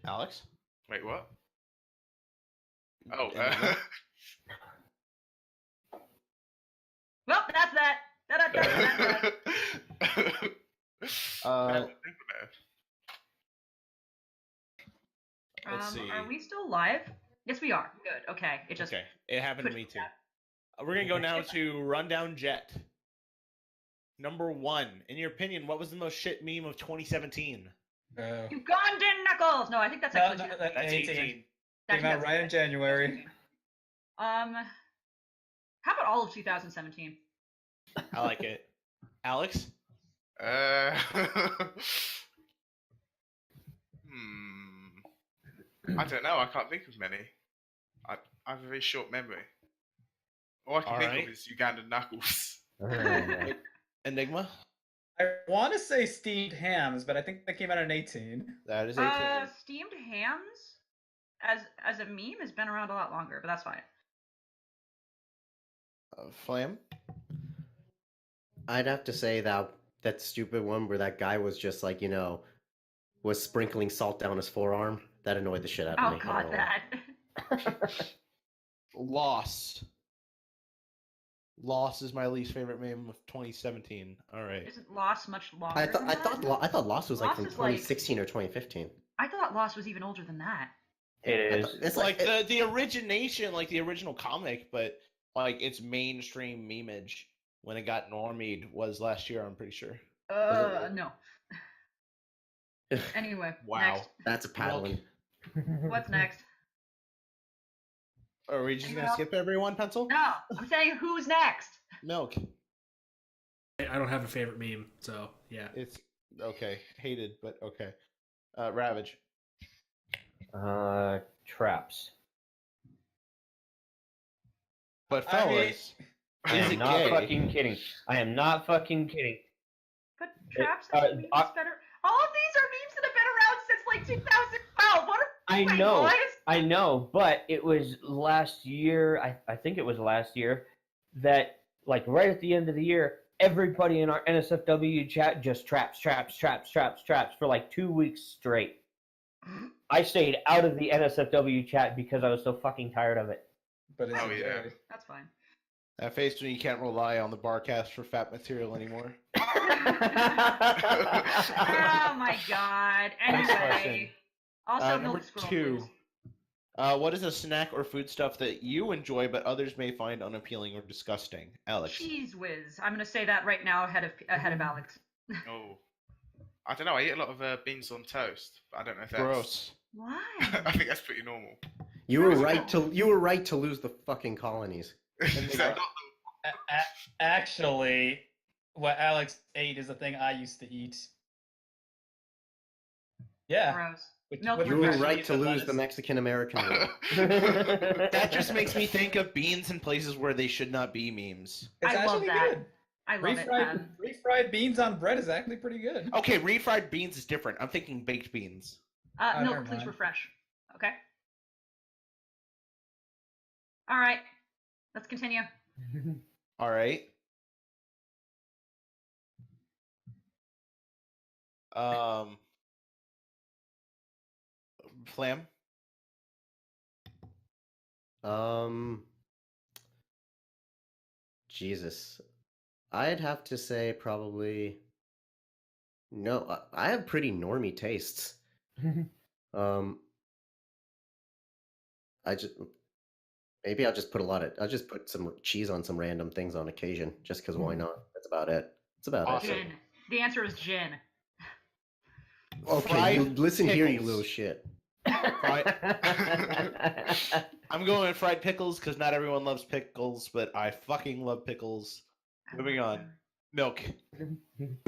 Alex? Wait, what? Oh, Enigma? Well, that's that. That's that. Let's see. Are we still live? Yes, we are. Good. Okay. It just Okay, it happened to Twitch me too. chat. We're gonna go now to Rundown Jet. Number 1. In your opinion, what was the most shit meme of 2017? Ugandan knuckles. No, I think that's actually That's 18. Came Actually, out that's right in January. How about all of 2017? I like it. Alex? I don't know. I can't think of many. I have a very short memory. All I can think of is Ugandan knuckles. Enigma? I want to say steamed hams, but I think that came out in 18. That is 18. Steamed hams as a meme has been around a lot longer, but that's fine. Flam? I'd have to say that stupid one where that guy was just like, was sprinkling salt down his forearm. That annoyed the shit out of Oh me. god, that. Lost. Lost is my least favorite meme of 2017. All right. Isn't Lost much longer? I thought Lost was like Lost from is like- 2016 or 2015. I thought Lost was even older than that. It is. It's like the origination, like the original comic, but like its mainstream memeage when it got normied was last year, I'm pretty sure. No. Anyway, Wow. next. That's a paddling. What's next? Are we just Anyone gonna else? skip everyone, Pencil? No, I'm saying who's next? Milk. I don't have a favorite meme, so yeah. It's okay. Hated, but okay. Ravage. Traps. But I mean- fellas, I is am it not gay? fucking kidding. I am not fucking kidding. But traps uh, and memes better. All of these are memes that have been around since like 2012. What are I wait, know. what? I know, but it was last year, I think it was last year, that, like, right at the end of the year, everybody in our NSFW chat just traps for like 2 weeks straight. I stayed out of the NSFW chat because I was so fucking tired of it. But it's Oh, yeah. That's fine. That face when you can't rely on the Barcast for fat material anymore. Oh my god. Next question. Anyway. Also, Number milk scroll, 2. please. What is a snack or food stuff that you enjoy but others may find unappealing or disgusting? Alex. Cheese whiz. I'm gonna say that right now ahead of Alex. Oh, I don't know. I eat a lot of beans on toast, but I don't know if that's Gross. Why? I think that's pretty normal. You were right to lose the fucking colonies. Is that not Actually, what Alex ate is a thing I used to eat. Yeah. Gross. With- Milk with You were Mexican right to lose lettuce. the Mexican American war. That just makes me think of beans in places where they should not be memes. It's I love actually that. good. I love it. Refried beans on bread is actually pretty good. Okay, refried beans is different. I'm thinking baked beans. never Milk, please mind. refresh. Okay. All right. Let's continue. All right. Flam. Jesus. I'd have to say probably no. I have pretty normie tastes. I just maybe I'll just put some cheese on some random things on occasion, just because why not? That's about it. That's about Awesome. it. Gin. The answer is gin. Okay, listen here, you pickles. little shit. I'm going with fried pickles because not everyone loves pickles, but I fucking love pickles. Moving on. Milk.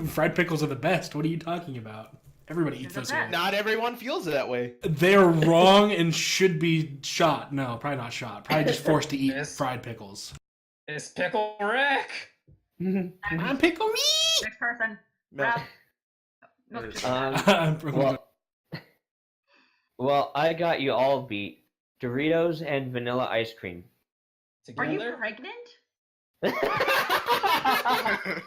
Fried pickles are the best. What are you talking about? Everybody eats They're the those. best. Not everyone feels that way. They're wrong and should be shot. No, probably not shot. Probably just forced to eat Yes. fried pickles. It's pickle wreck. I'm pickle me. Next person. Milk. Ralph. Milk, just- well, Well, I got you all beat. Doritos and vanilla ice cream. Are you Together? pregnant?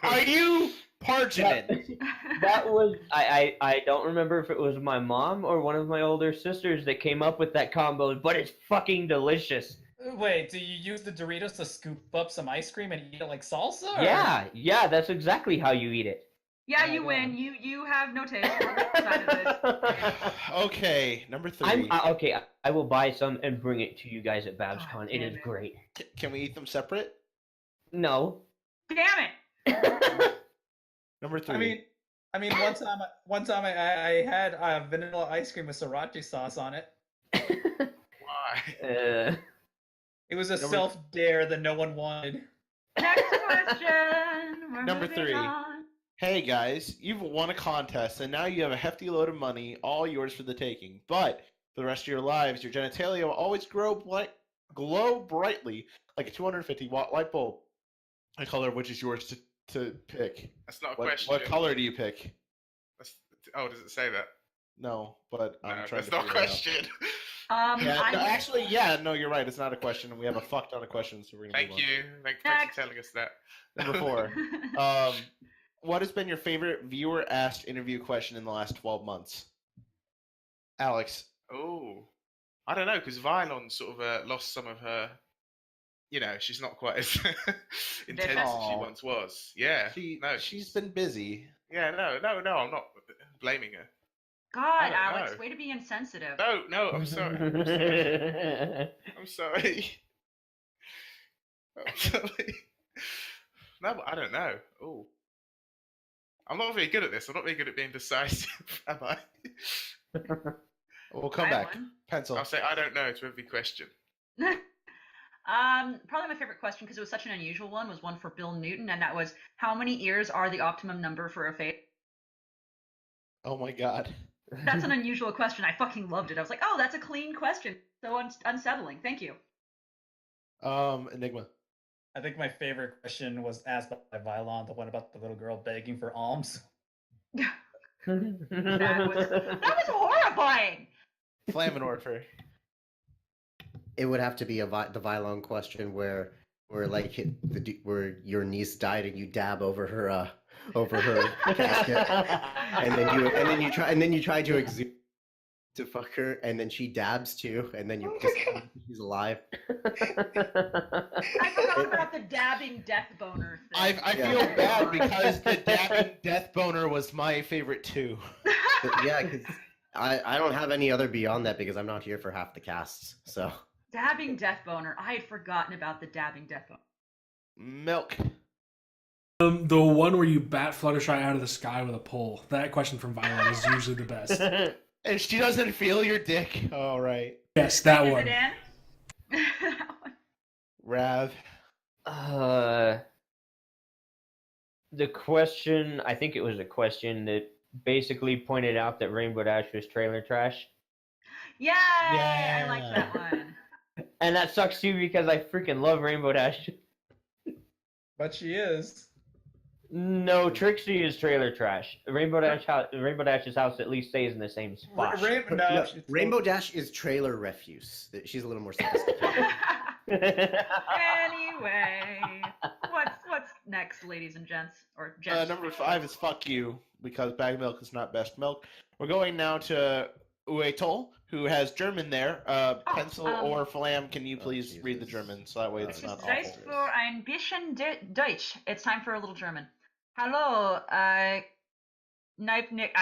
Are you parchment? That was I don't remember if it was my mom or one of my older sisters that came up with that combo, but it's fucking delicious. Wait, do you use the Doritos to scoop up some ice cream and eat it like salsa? Or... Yeah, that's exactly how you eat it. Yeah, Oh my you God. win. You have no taste. We're on the side of this. Okay, number 3. Okay. I will buy some and bring it to you guys at BabsCon. God It damn is it. great. Can we eat them separate? No. Damn it! Number 3. I mean, one time I had vanilla ice cream with sriracha sauce on it. Why? It was a Number- self dare that no one wanted. Next question. We're Number moving 3. on. Hey guys, you've won a contest and now you have a hefty load of money, all yours for the taking. But for the rest of your lives, your genitalia will always glow brightly like a 250-watt light bulb. A color which is yours to pick. That's not a What question. color do you pick? Does it say that? No, but I'm No, trying that's to not a figure it out. question. Yeah, no, you're right. It's not a question, and we have a fuck ton of questions, so we're gonna Thank move on. you. Thanks Next. for telling us that. Number 4. What has been your favorite viewer-asked interview question in the last 12 months? Alex. Oh, I don't know, because Vylon sort of lost some of her. You know, she's not quite as intense as she Aw. once was. Yeah. She's been busy. Yeah, no, I'm not blaming her. God, don't Alex, know. way to be insensitive. No, I'm sorry. I'm sorry. I'm sorry. No, but I don't know. Oh. I'm not very good at this. I'm not very good at being decisive, am I? We'll come I back. won. Pencil. I'll say I don't know to every question. Probably my favorite question, because it was such an unusual one, was one for Bill Newton, and that was, how many ears are the optimum number for a face? Oh my god. That's an unusual question. I fucking loved it. I was like, oh, that's a clean question. So unsettling. Thank you. Enigma. I think my favorite question was asked by Vylon, the one about the little girl begging for alms. That was horrifying. Flammenwerfer. It would have to be the Vylon question where where your niece died and you dab over her casket, and then you try to exude to fuck her, and then she dabs too, and then you just she's alive. I forgot about the dabbing death boner thing. I feel bad because the dabbing death boner was my favorite too. Yeah, because I don't have any other beyond that because I'm not here for half the casts. So Dabbing death boner. I had forgotten about the dabbing death boner. Milk. The one where you bat Fluttershy out of the sky with a pole. That question from Violet is usually the best. And she doesn't feel your dick. All right. Yes, that Is one. it in? That one. Rav. The question, I think it was a question that basically pointed out that Rainbow Dash was trailer trash. Yay! I like Yeah. that one. And that sucks too because I freaking love Rainbow Dash. But she is. No, Trixie is trailer trash. Rainbow Dash's house at least stays in the same spot. No, Rainbow Dash is trailer refuse. She's a little more sophisticated. Anyway, what's next, ladies and gents, or gents? Number 5 is fuck you because bag milk is not best milk. We're going now to Uitol, who has German there. Pencil or Flam, can you please read the German so that way it's not Zeit awful. für ein bisschen Deutsch. It's time for a little German. Hallo, I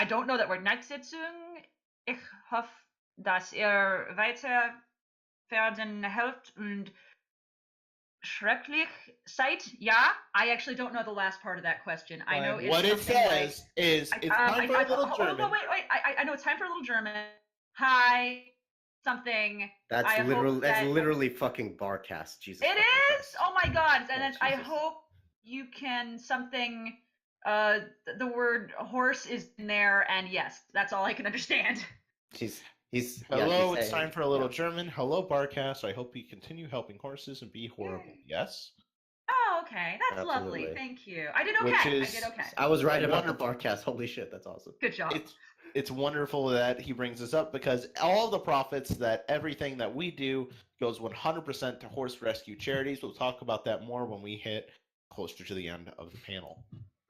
don't know that word. Neigsitzung. Ich hoffe, dass ihr weiter werden helft und schrecklich seid. Ja, I actually don't know the last part of that question. I know it's what it something says like, is it's time for a little German. Oh, wait. I know it's time for a little German. Hi, something. That's I hope that- literally fucking Barcast. Jesus. It fucking is. Christ. Oh my god! And then I Jesus. hope you can something. The word horse is in there, and yes, that's all I can understand. He's Hello, it's saying- time for a little German. Hello, Barcast. I hope you continue helping horses and be horrible. Yes? Oh, okay, that's lovely. Absolutely. Thank you. I did okay. Which I is- did okay. I was right about the Wonderful. Barcast. Holy shit, that's awesome. Good job. it's wonderful that he brings this up because all the profits that everything that we do goes 100% to horse rescue charities. We'll talk about that more when we hit closer to the end of the panel.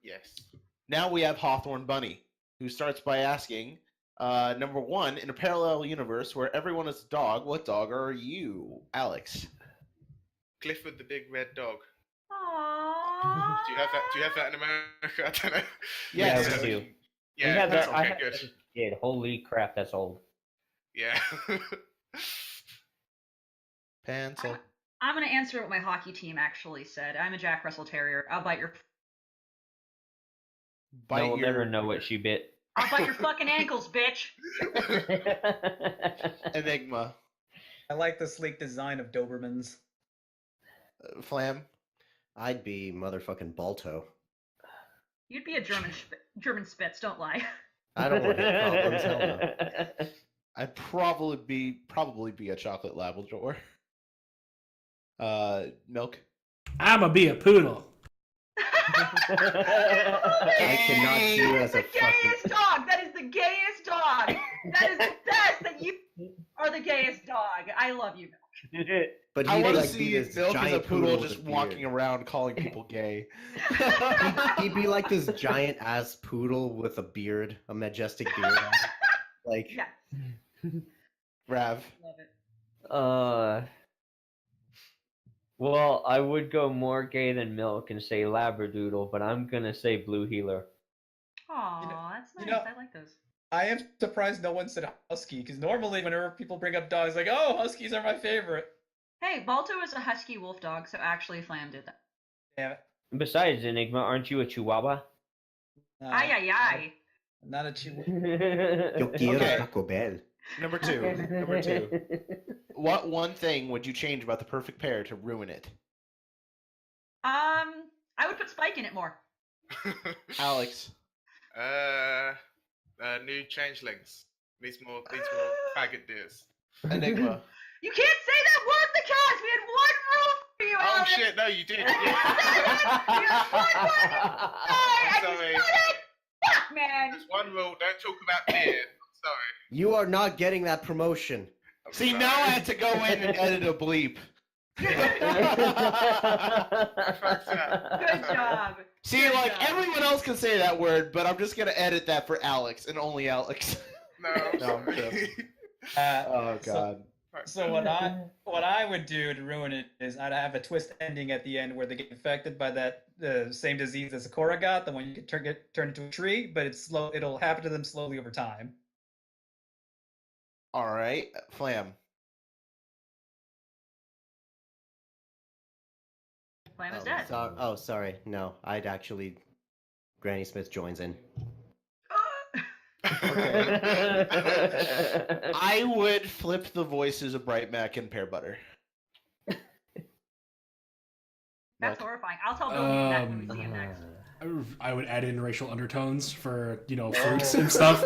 Yes. Now we have Hawthorne Bunny, who starts by asking, number one, in a parallel universe where everyone is a dog, what dog are you, Alex? Clifford the big red dog. Aww. Do you have that? Do you have that in America? I don't know. Yes, Yes. we do. Yeah, We had that's that. I okay. had Good. that as a kid. Holy crap, that's old. Yeah. Pencil. I'm gonna answer what my hockey team actually said. I'm a Jack Russell Terrier. I'll bite your No, we'll never know what she bit. I'll bite your fucking ankles, bitch. Enigma. I like the sleek design of Dobermans. Flam. I'd be motherfucking Balto. You'd be a German Spitz, don't lie. I don't want hip problems. Hell no. I'd probably be a chocolate Labrador. Milk. I'ma be a poodle. I cannot see you as a the gayest dog. That is the gayest dog. That is the best. That you are the gayest dog. I love you, Milk. But I he'd want to like be see this Milk as a giant poodle with just a beard. walking around calling people gay. He'd be like this giant ass poodle with a beard, a majestic beard. Like, Yes. Rav. Love it. Well, I would go more gay than Milk and say Labradoodle, but I'm gonna say Blue Heeler. Aw, that's nice. you know- I like those. I am surprised no one said husky, because normally whenever people bring up dogs, like, oh, huskies are my favorite. Hey, Balto is a husky wolf dog, so actually Flam did that. Damn it. Besides, Enigma, aren't you a Chihuahua? Ay, ay, ay. Not a chihuahua. yo quiero Okay. Taco Bell. Number two. What one thing would you change about the perfect pair to ruin it? I would put Spike in it more. Alex. New changelings. Needs more faggot deers. Enigma. You can't say that word in the cast. We had one rule for you, Oh Alex. shit! No, you did. You Yeah. had one word. I just Sorry. got it. Fuck, man. There's one rule: don't talk about beer. I'm sorry. You are not getting that promotion. I'm See, sorry. now I had to go in and edit a bleep. Fuck's that. Good job. See, Good like, job. everyone else can say that word, but I'm just going to edit that for Alex and only Alex. No, I'm No, I'm sorry. Oh, So- God. So what I would do to ruin it is I'd have a twist ending at the end where they get infected by that the same disease as Sakura got, the one you can get turned into a tree, but it's slow. It'll happen to them slowly over time. All right. Flam. Flam is dead. Sorry. No, I'd actually. Granny Smith joins in. I would flip the voices of Bright Mac and Pear Butter. That's horrifying. I'll tell Bill that when we see him next. I would add in racial undertones for fruits and stuff.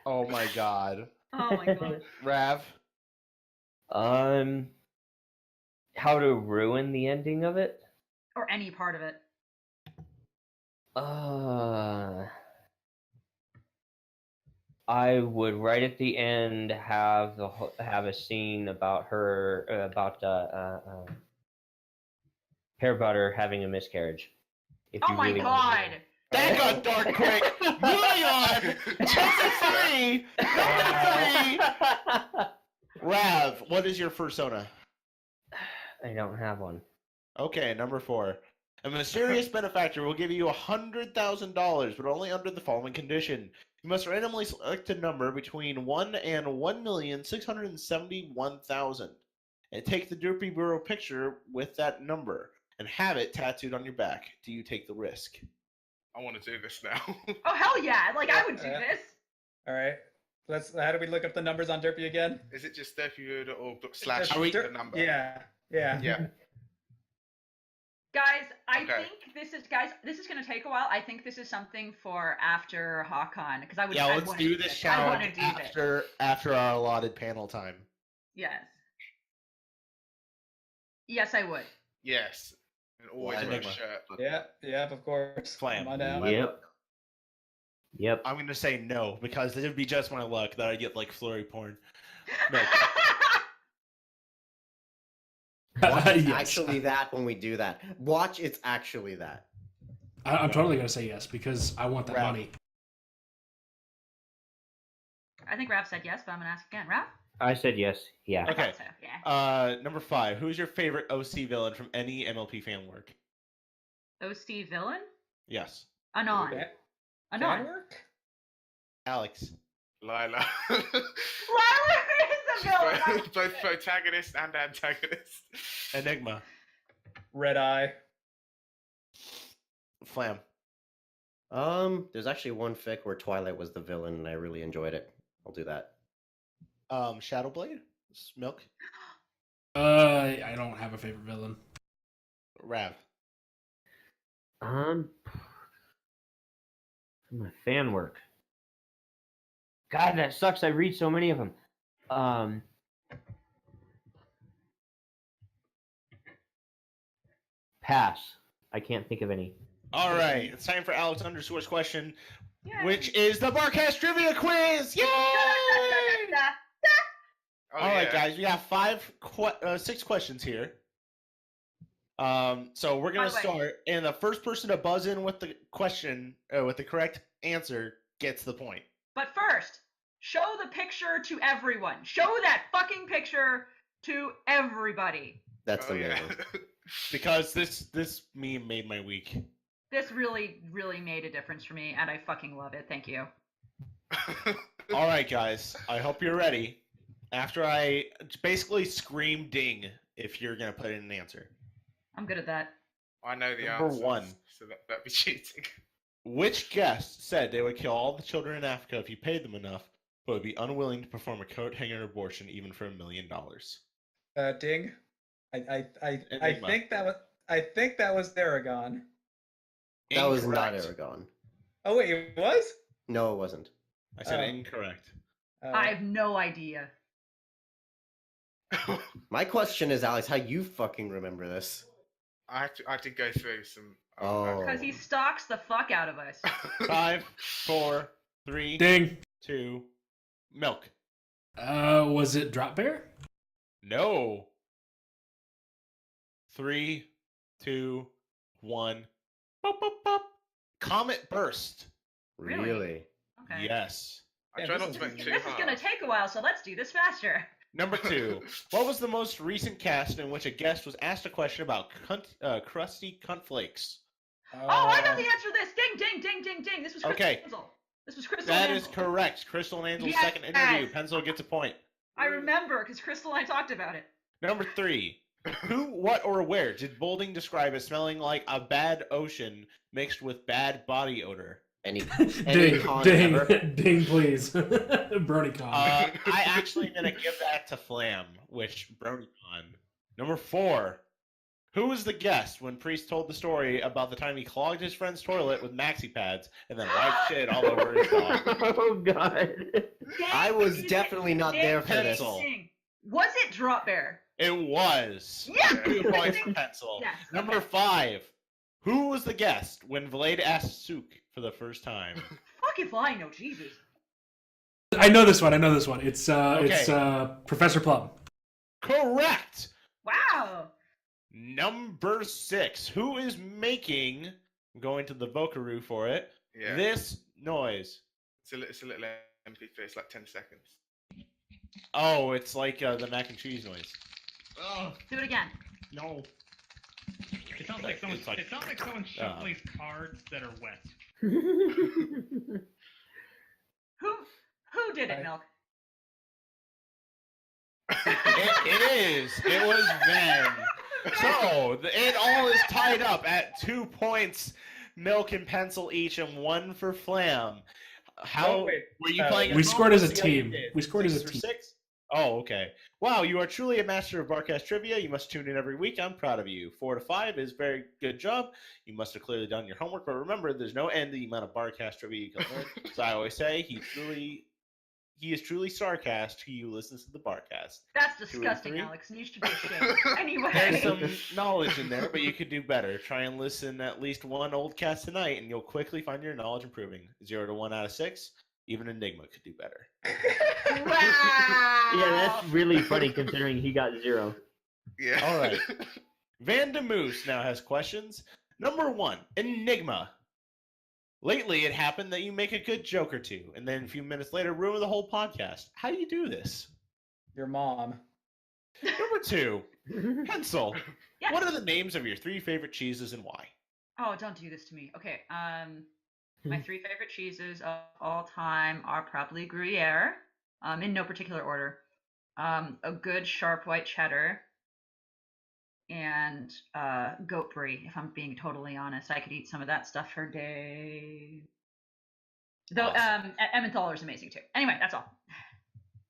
Oh, my God. Oh my god. Rav. How to ruin the ending of it? Or any part of it. I would right at the end have a scene about her Pear Butter having a miscarriage. If Oh you my really god. That got dark quick. Moving on. Number 3. Rav, what is your persona? I don't have one. Okay, number 4. A mysterious benefactor will give you $100,000, but only under the following condition. You must randomly select a number between 1 and 1,671,000, and take the Derpy Bureau picture with that number, and have it tattooed on your back. Do you take the risk? I want to do this now. Oh hell yeah! Like I would do this. All right. How do we look up the numbers on Derpy again? Is it just derpywood.org / Are we- the number? Yeah. Yeah. Guys, I Okay. think this is gonna take a while. I think this is something for after HaHcon because I would. Yeah, I'd let's wanna do this I challenge want to do this. after our allotted panel time. Yes. Yes, I would. Yes. And always Well, wear a Enigma. shirt. Yeah, of course. Flam. Come on down. Yep. Yep. I'm gonna say no because it would be just my luck that I get like flurry porn. No. Watch, it's Yes. actually that when we do that. Watch, it's actually that. I'm totally gonna say yes because I want that Rav. money. I think Raph said yes, but I'm gonna ask again. Raph? I said yes. Yeah. I Okay. thought so, yeah. Number 5. Who's your favorite OC villain from any MLP fan work? OC villain? Yes. Anon. Fan Anon. work? Alex. Lila. Lila is a villain. Both protagonist and antagonist. Enigma. Red Eye. Flam. There's actually one fic where Twilight was the villain, and I really enjoyed it. I'll do that. Shadowblade. Milk. I don't have a favorite villain. Rav. My fan work. God, that sucks. I read so many of them. Pass. I can't think of any. All right, it's time for Alex _'s question, Yay. which is the Barcast trivia quiz. Yay! Oh, All right, yeah. guys, we have 6 questions here. So we're gonna By the way- start, and the first person to buzz in with the question, with the correct answer, gets the point. But first, show the picture to everyone. Show that fucking picture to everybody. That's Oh, the yeah. villain. Because this meme made my week. This really, really made a difference for me, and I fucking love it. Thank you. All right, guys, I hope you're ready. After I basically scream ding if you're gonna put in an answer. I'm good at that. I know the Number answers, 1. so that'd be cheating. Which guest said they would kill all the children in Africa if you paid them enough, but would be unwilling to perform a coat hanger abortion even for $1 million? Ding. I Enigma. think that was Aragon. That was not Incorrect. Aragon. Oh wait, it was? No, it wasn't. I said Oh. incorrect. I have no idea. My question is, Alex, how you fucking remember this? I have to go through some. Oh. Because he stalks the fuck out of us. 5, 4, 3, Ding. 2, milk. Was it Drop Bear? No. 3, 2, 1. Boop, boop, boop. Comet burst. Really? Really? Okay. Yes. I Yeah, try this not is- to make too This is hard. gonna take a while, so let's do this faster. Number 2. What was the most recent cast in which a guest was asked a question about crusty cunt flakes? Oh, I know the answer to this. Ding, ding, ding, ding, ding. This was Crystal Okay. Hazel. This was Crystal That Hazel. is correct. Crystal and Angel's Yes. second interview. Pencil gets a point. I remember, because Crystal and I talked about it. Number 3. Who, what, or where did Bolding describe as smelling like a bad ocean mixed with bad body odor? Any Ding, con ding, ever? ding, please. BronyCon. I actually am going to give that to Flam, which BronyCon. Number 4. Who was the guest when Priest told the story about the time he clogged his friend's toilet with maxi pads and then wiped shit all over his dog? Oh God. I was Ding, definitely not ding, there for ding, this. ding. Was it Drop Bear? It was. Yes! 2 points for Pencil. Yes. Number 5. Who was the guest when Vlade asked Sook for the first time? Fuck if I know, Jesus. I know this one. It's Okay. Professor Plum. Correct! Wow. Number 6. Who is making, I'm going to the Vocaroo for it, Yeah. this noise? It's a little MP3. It's like 10 seconds. Oh, it's like the mac and cheese noise. Oh, Do it again. no. It sounds like someone. It's like- It sounds like someone shuffling cards that are wet. Who did it, Right. Milk? It is. It was Ben. So, it all is tied up at 2 points, Milk and Pencil each, and 1 for Flam. How Oh, wait. were you playing? We at scored home? as a What's the other team. kid? We scored as a 6 for team. 6? Oh, okay. Wow, you are truly a master of Barcast trivia. You must tune in every week. I'm proud of you. 4 to 5 is very good job. You must have clearly done your homework, but remember, there's no end to the amount of Barcast trivia you can learn. As I always say, He is truly Starcast, who you listens to the Barcast. That's 2 and disgusting, 3. Alex, and you should be ashamed. Anyway. There's some knowledge in there, but you could do better. Try and listen at least one old cast tonight, and you'll quickly find your knowledge improving. 0 to 1 out of 6. Even Enigma could do better. Wow! Yeah, that's really funny considering he got 0. Yeah. All right. Vandemoose now has questions. Number 1, Enigma. Lately, it happened that you make a good joke or two, and then a few minutes later, ruin the whole podcast. How do you do this? Your mom. Number 2, Pencil. Yes. What are the names of your 3 favorite cheeses and why? Oh, don't do this to me. Okay. My 3 favorite cheeses of all time are probably Gruyere, in no particular order. A good sharp white cheddar, and goat brie. If I'm being totally honest, I could eat some of that stuff for days. Though Awesome. Emmentaler is amazing too. Anyway, that's all.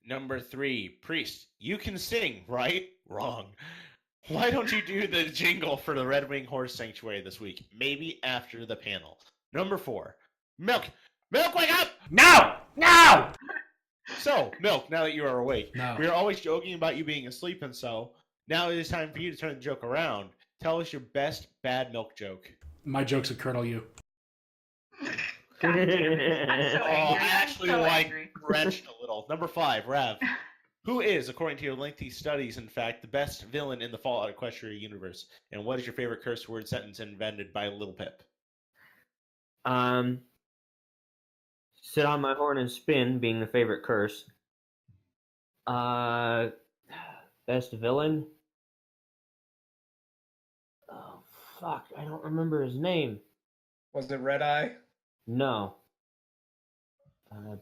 Number 3, Priest. You can sing, right? Wrong. Why don't you do the jingle for the Red Wing Horse Sanctuary this week? Maybe after the panel. Number 4, Milk. Milk, wake up! No! No! So, Milk, now that you are awake, No. we are always joking about you being asleep, and so now it is time for you to turn the joke around. Tell us your best bad Milk joke. My jokes would curdle you. God damn it. I'm so angry. I'm actually, so like, angry. wrenched a little. Number 5, Rav. Who is, according to your lengthy studies, in fact, the best villain in the Fallout Equestria universe? And what is your favorite curse word sentence invented by Little Pip? Sit on my horn and spin being the favorite curse. Best villain? Oh, fuck. I don't remember his name. Was it Red Eye? No.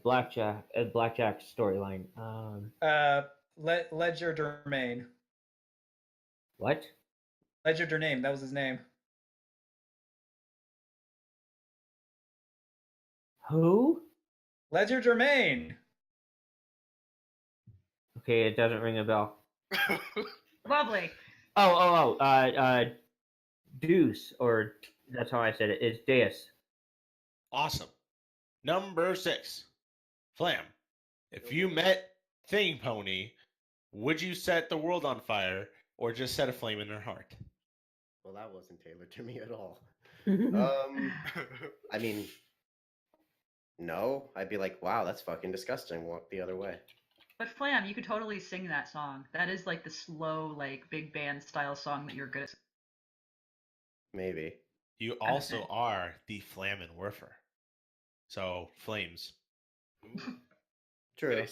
Blackjack's storyline. Ledger Dermain. What? Ledger Dermain, that was his name. Who? Ledger Dermain. Okay, it doesn't ring a bell. Lovely. Deuce, or that's how I said it. It's Deus. Awesome. Number 6, Flam. If you met Thing Pony, would you set the world on fire or just set a flame in their heart? Well, that wasn't tailored to me at all. I mean, no. I'd be like, wow, that's fucking disgusting. Walk the other way. But Flam, you could totally sing that song. That is like the slow, like big band style song that you're good at. Maybe. You also are the Flamin' Werfer. So, flames. True. But it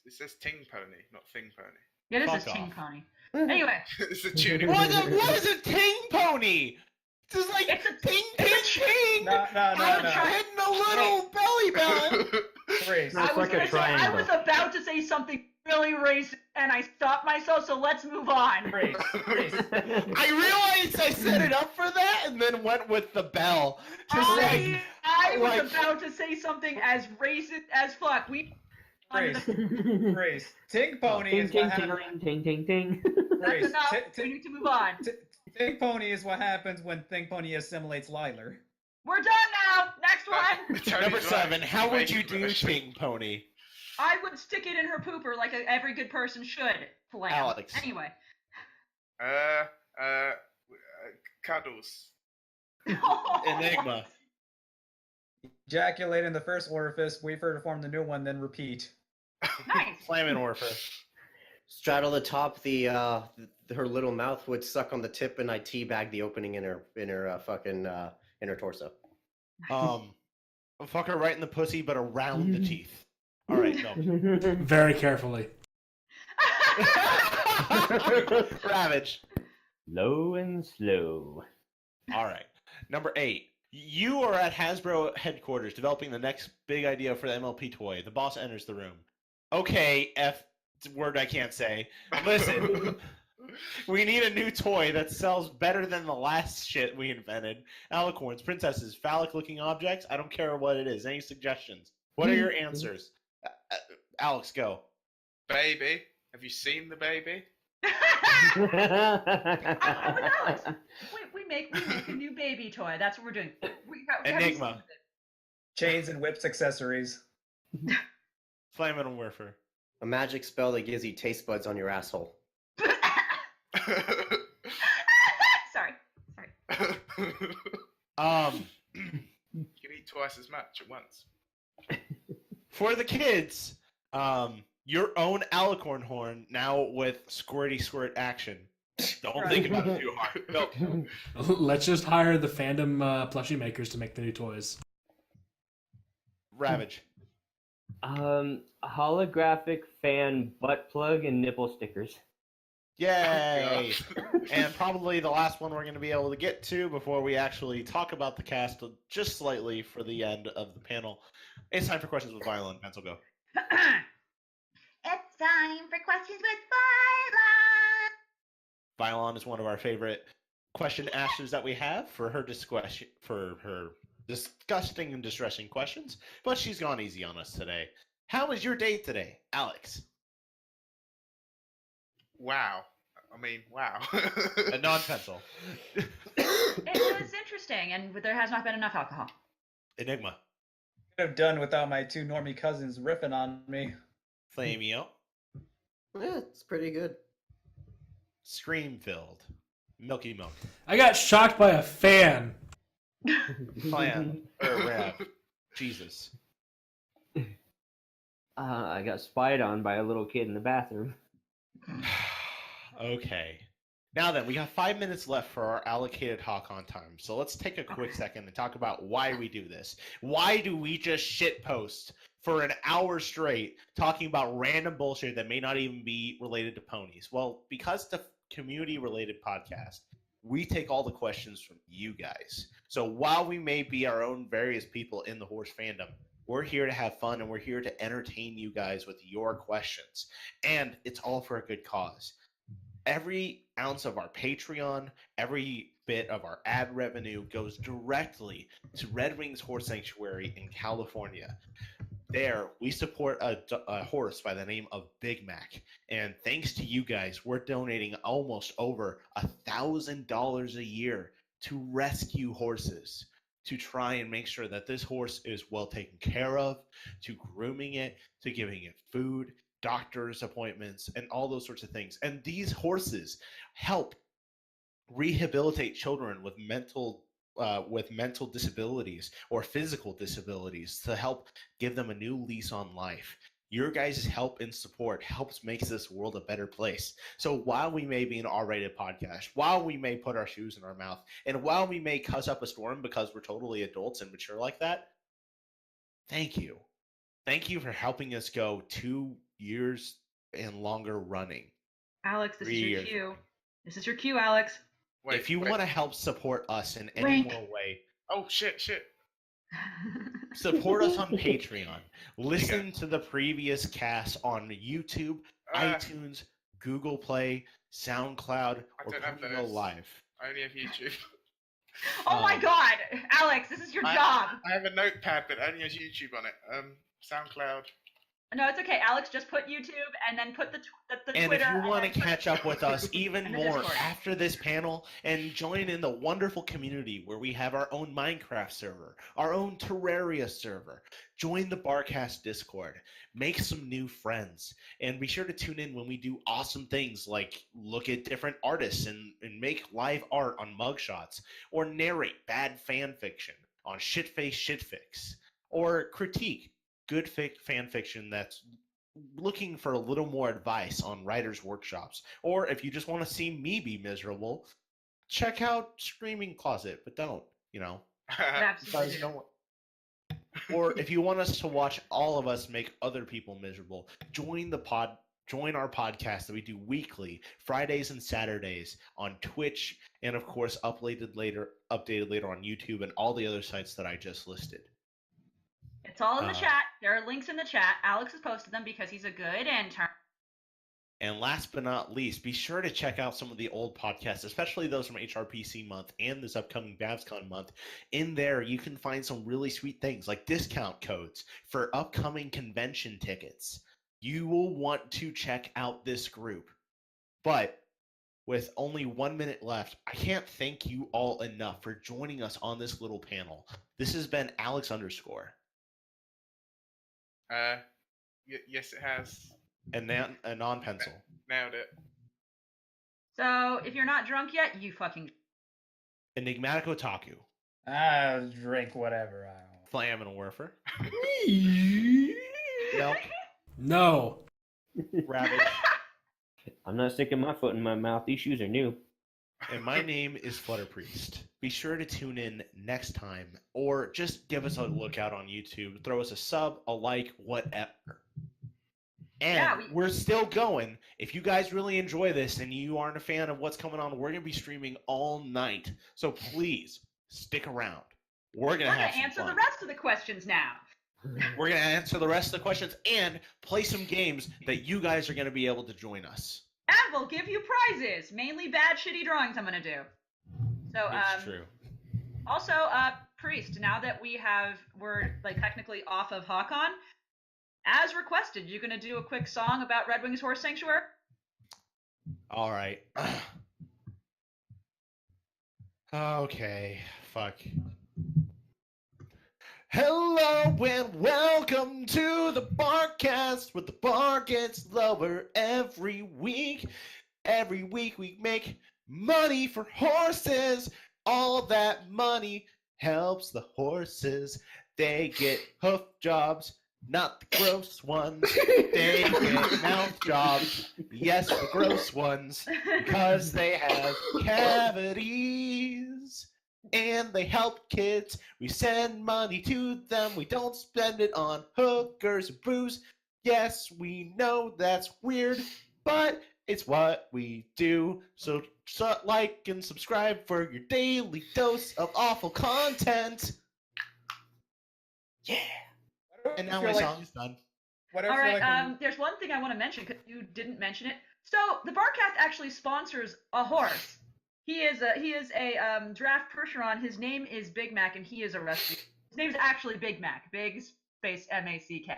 says Ting Pony, not Thing Pony. Yeah, this Fuck is Ting off. Pony. Anyway, It's a tuning. What is a Ting Pony? This is like It's a- ting ting ting. No. I'm hitting a little belly bell. Grace. No, it's like a I triangle. was about to say something really racist, and I stopped myself. So let's move on. Grace. I realized I set it up for that and then went with the bell. Just like, I was like- about to say something as racist as fuck. Grace. Ting Pony Ting is ting what happens. ting ting ting. That's Grace. enough. We need to move on. Ting Pony is what happens when Ting Pony assimilates Liler. We're done now. Next one. Tony's number right. 7, how would you Amazing do version. Ting Pony? I would stick it in her pooper like every good person should. Flam. Alex. Anyway. Cuddles. Enigma. Ejaculate in the first orifice, wait for her to form the new one, then repeat. Nice. Flamin' Werfer. Straddle the top, her little mouth would suck on the tip, and I teabag the opening in her torso. Fuck her right in the pussy, but around the teeth. All right, no. Very carefully. Ravage. Low and slow. All right. Number 8. You are at Hasbro headquarters developing the next big idea for the MLP toy. The boss enters the room. Okay, word I can't say. Listen, we need a new toy that sells better than the last shit we invented. Alicorns, princesses, phallic-looking objects. I don't care what it is. Any suggestions? What are your answers? Alex, go. Baby. Have you seen the baby? Alex, we make a new baby toy. That's what we're doing. We Enigma. Chains and whips accessories. Flame and Warfare. A magic spell that gives you taste buds on your asshole. Sorry. You can eat twice as much at once. For the kids, your own alicorn horn now with squirty squirt action. Don't think about it too hard. No. Let's just hire the fandom plushie makers to make the new toys. Ravage. Holographic fan butt plug and nipple stickers. Yay! And probably the last one we're going to be able to get to before we actually talk about the cast just slightly for the end of the panel. It's time for questions with Violin. Pencil, go. It's time for questions with Violet. Violin is one of our favorite question askers that we have for her disgusting and distressing questions, but she's gone easy on us today. How was your day today, Alex? Wow. I mean, wow. A non-pencil. It was interesting, and there has not been enough alcohol. Enigma. Could have done without my two normie cousins riffing on me. Flamio. Yeah, it's pretty good. Scream-filled. Milky Milk. I got shocked by a fan. Plan. Rav. Jesus. I got spied on by a little kid in the bathroom. Okay. Now then, we got 5 minutes left for our allocated HaHcon time. So let's take a quick second and talk about why we do this. Why do we just shitpost for an hour straight talking about random bullshit that may not even be related to ponies? Well, because it's a community-related podcast, we take all the questions from you guys. So while we may be our own various people in the horse fandom, we're here to have fun and we're here to entertain you guys with your questions. And it's all for a good cause. Every ounce of our Patreon, every bit of our ad revenue goes directly to Red Wings Horse Sanctuary in California. There, we support a horse by the name of Big Mac. And thanks to you guys, we're donating almost over $1,000 a year to rescue horses, to try and make sure that this horse is well taken care of, to grooming it, to giving it food, doctor's appointments, and all those sorts of things. And these horses help rehabilitate children with mental disabilities or physical disabilities to help give them a new lease on life. Your guys' help and support helps makes this world a better place. So while we may be an R-rated podcast, while we may put our shoes in our mouth, and while we may cuss up a storm because we're totally adults and mature like that, thank you. Thank you for helping us go 2 years and longer running. Alex, this 3 is your years cue. running. This is your cue, Alex. If you want to help support us in any Rank. more way, Oh, shit. support us on Patreon. Listen to the previous cast on YouTube, iTunes, Google Play, SoundCloud, or don't have Go those. Live. I only have YouTube. Oh my God, Alex, this is your job. I have a notepad, but only has YouTube on it. SoundCloud. No, it's okay. Alex, just put YouTube and then put the And Twitter. if you want to and then put- catch up with us even and the more Discord. after this panel and join in the wonderful community where we have our own Minecraft server, our own Terraria server, join the Barcast Discord, make some new friends, and be sure to tune in when we do awesome things like look at different artists and make live art on mugshots, or narrate bad fan fiction on Shitface Shitfix, or critique good fan fiction that's looking for a little more advice on writers' workshops. Or if you just want to see me be miserable, check out Screaming Closet, but don't, Absolutely. because or if you want us to watch all of us make other people miserable, join our podcast that we do weekly, Fridays and Saturdays on Twitch, and of course updated later on YouTube and all the other sites that I just listed. It's all in the chat. There are links in the chat. Alex has posted them because he's a good intern. And last but not least, be sure to check out some of the old podcasts, especially those from HRPC month and this upcoming BavsCon month. In there, you can find some really sweet things like discount codes for upcoming convention tickets. You will want to check out this group. But with only 1 minute left, I can't thank you all enough for joining us on this little panel. This has been Alex_. Yes, it has. And a non-pencil. Nailed it. So if you're not drunk yet, you fucking. Enigmatic Otaku. I'll drink whatever. I don't. Flam and Werfer. Milk. No. Ravage. I'm not sticking my foot in my mouth. These shoes are new. And my name is Flutter Priest. Be sure to tune in next time, or just give us a lookout on YouTube. Throw us a sub, a like, whatever. And Yeah, we're still going. If you guys really enjoy this and you aren't a fan of what's coming on, we're going to be streaming all night. So please stick around. We're going to have some answer fun. the rest of the questions now. We're going to answer the rest of the questions and play some games that you guys are going to be able to join us. And we'll give you prizes, mainly bad, shitty drawings I'm going to do. So, It's true. Also, Priest, now that we're like technically off of HaHcon, as requested, you're going to do a quick song about Red Wings Horse Sanctuary? All right. Okay. Fuck. Hello and welcome to the Barcast, where the bar gets lower every week. Every week we make money for horses. All that money helps the horses. They get hoof jobs, not the gross ones. They get mouth jobs, yes, the gross ones, because they have cavities. And they help kids. We send money to them. We don't spend it on hookers or booze. Yes, we know that's weird, but it's what we do. So like and subscribe for your daily dose of awful content. Yeah. And now my song is done. All right, there's one thing I want to mention because you didn't mention it. So the Barcast actually sponsors a horse. He is a draft Percheron. His name is Big Mac, and he is a rescue. His name is actually Big Mac, Big space M-A-C-K,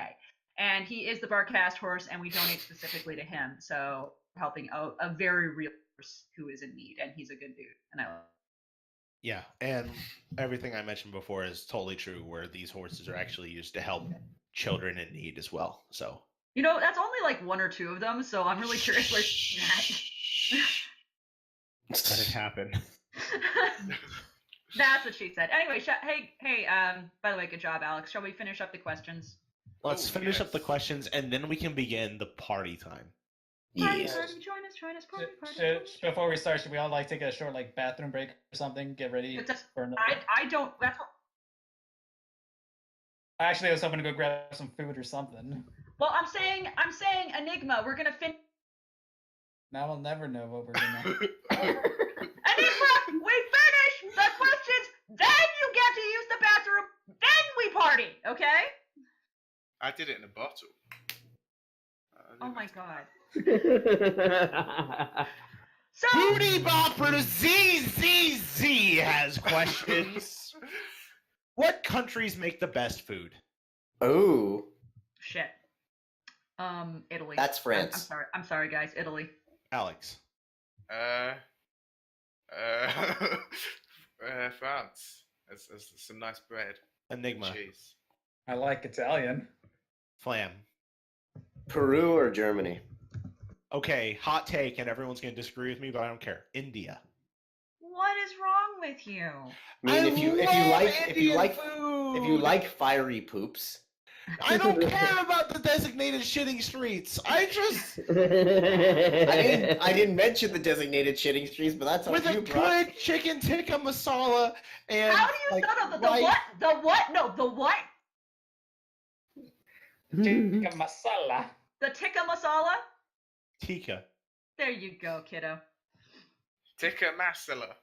and he is the Barcast horse, and we donate specifically to him. So helping a very real horse who is in need, and he's a good dude, and I love him. Yeah, and everything I mentioned before is totally true, where these horses are actually used to help children in need as well. So that's only like one or two of them, so I'm really curious where she's at. let it happen. That's what she said. Anyway, hey, by the way, good job, Alex. Shall we finish up the questions? Let's finish up the questions, and then we can begin the party time. Party, Yes. party, join us, party. Before we start, should we all take a short bathroom break or something? Get ready for another. I don't. That's what. Actually, I was hoping to go grab some food or something. Well, I'm saying Enigma. We're gonna finish. Now we'll never know what we're gonna. Enigma, we finish the questions, then you get to use the bathroom, then we party. Okay? I did it in a bottle. Oh my god. So Booty Bopper ZZZ has questions. What countries make the best food? Oh, Shit. Italy. that's France. I'm sorry, guys. Italy. Alex. France. There's some nice bread. Enigma. Cheese. I like Italian. Flam. Peru or Germany? Okay, hot take, and everyone's going to disagree with me, but I don't care. India. What is wrong with you? I mean, if you food. like fiery poops, I don't care about the designated shitting streets. I didn't mention the designated shitting streets, but that's with what a you brought. good chicken tikka masala and How do you the what? The what? No, the what? Tikka masala. The tikka masala? tikka. There you go, kiddo. Tikka masala.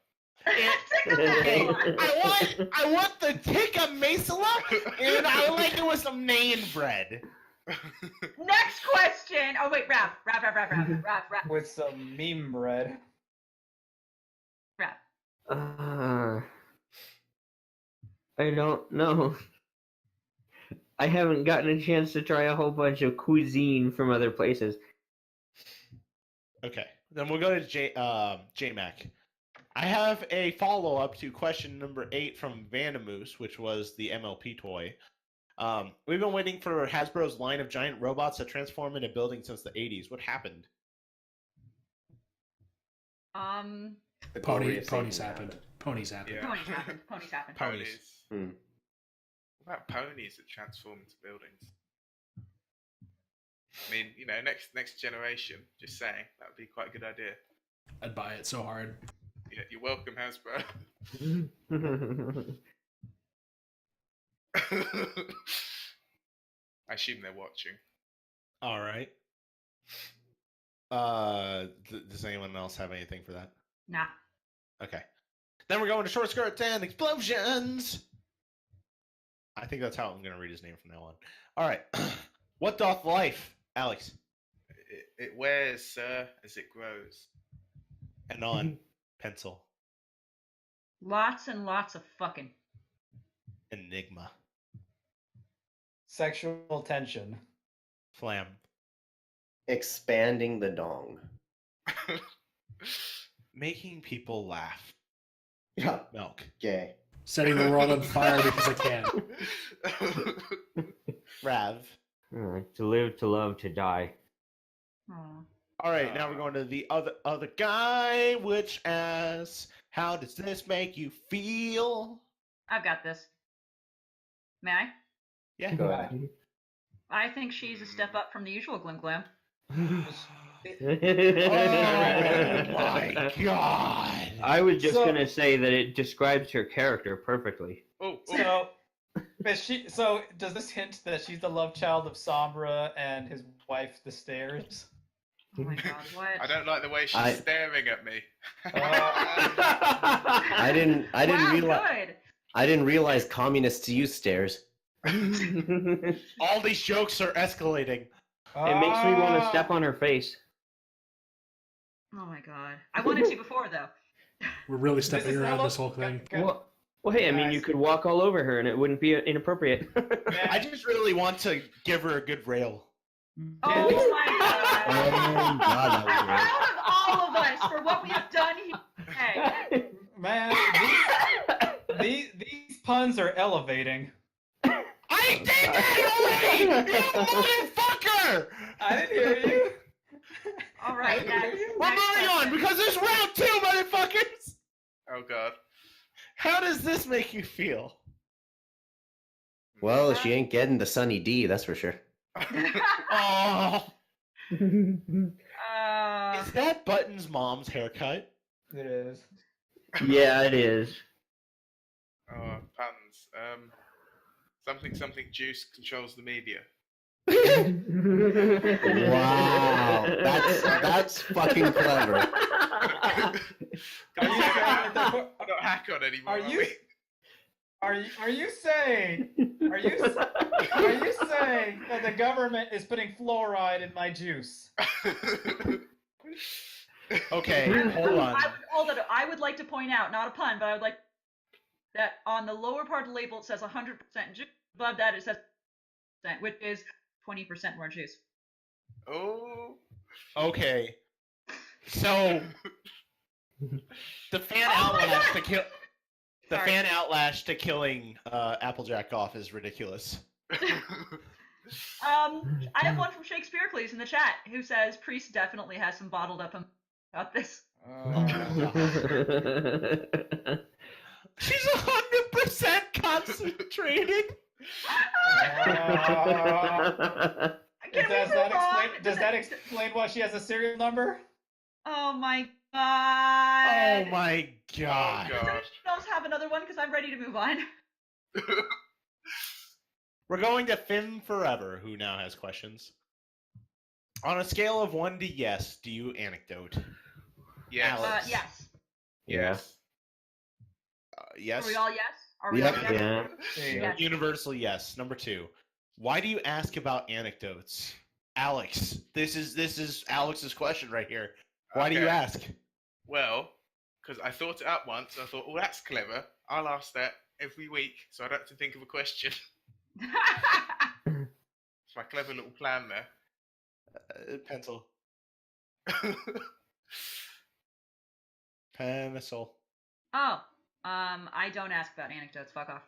Tikka masala. I want the tikka masala, and I like it with some naan bread. Next question. Oh wait, rap. With some meme bread. Rap. I don't know. I haven't gotten a chance to try a whole bunch of cuisine from other places. Okay, then we'll go to J-Mac. I have a follow-up to question number 8 from Vandamoose, which was the MLP toy. We've been waiting for Hasbro's line of giant robots to transform into buildings since the 80s. What happened? The Ponies glorious happened. thing Ponies happened. Yeah. Ponies happened. Ponies happened. Ponies. Hmm. What about ponies that transform into buildings? I mean, next generation. Just saying, that would be quite a good idea. I'd buy it so hard. Yeah, you're welcome, Hasbro. I assume they're watching. All right. Does anyone else have anything for that? Nah. Okay. Then we're going to short skirts and explosions. I think that's how I'm going to read his name from now on. All right. What doth life, Alex? It wears, sir, as it grows. And on pencil. Lots and lots of fucking. Enigma. Sexual tension. Flam. Expanding the dong. Making people laugh. Yeah, Milk. gay. Setting the world on fire because I can. Rav. To live, to love, to die. Aw. All right, now we're going to the other guy, which asks, how does this make you feel? I've got this. May I? Yeah. Go ahead. I think she's a step up from the usual Glim Glam. Oh my god! I was just So- gonna say that it describes her character perfectly. Oh, So does this hint that she's the love child of Sombra and his wife, the Stairs? Oh my god, what? I don't like the way she's I- staring at me. I didn't Wow, realize. good. I didn't realize communists use stairs. It All these jokes are escalating. makes me want to step on her face. Oh my god. I wanted to before though. We're really This stepping is around how- this whole thing. Well, hey, I mean, you could walk all over her and it wouldn't be inappropriate. I just really want to give her a good rail. Oh my god. Oh god, that was I'm great. proud of all of us for what we have done here. Hey. Man, these puns are elevating. I did that already! You motherfucker! I didn't hear you. All right, next. We're next moving on question. because it's round 2, motherfuckers! Oh god. How does this make you feel? Well, she ain't getting the Sunny D, that's for sure. Oh, Uh, is that Button's mom's haircut? It is. Yeah, it is. Oh, puns. Something juice controls the media. Wow, that's fucking clever. Are you saying that We're not HaHcon anymore, Are are you- we? are you saying that the government is putting fluoride in my juice? Okay, hold on. I would like to point out, not a pun, but I would like that on the lower part of the label it says 100% juice. Above that it says percent, which is 20% more juice. Oh. Okay. So the fan outlash to kill the Sorry. fan outlash to killing Applejack off is ridiculous. I have one from Shakespeare, please, in the chat, who says Priest definitely has some bottled up about this. She's 100% concentrated. Can we Does move on? that explain why she has a serial number? Oh my Oh god. my god. Oh, Does God. anyone else have another one? Because I'm ready to move on. We're going to Finn Forever, who now has questions. On a scale of 1 to yes, do you anecdote? Yes. Alex. Yes. Yeah. Yes. Are we all yes? Are we Yep. all yes? Yeah. Yes. Universal yes. Number 2. Why do you ask about anecdotes? Alex, this is Alex's question right here. Why do you Okay. ask? Well, because I thought it up once, and I thought, oh, that's clever. I'll ask that every week, so I don't have to think of a question. It's my clever little plan there. Pencil. Pencil. Oh, I don't ask about anecdotes. Fuck off.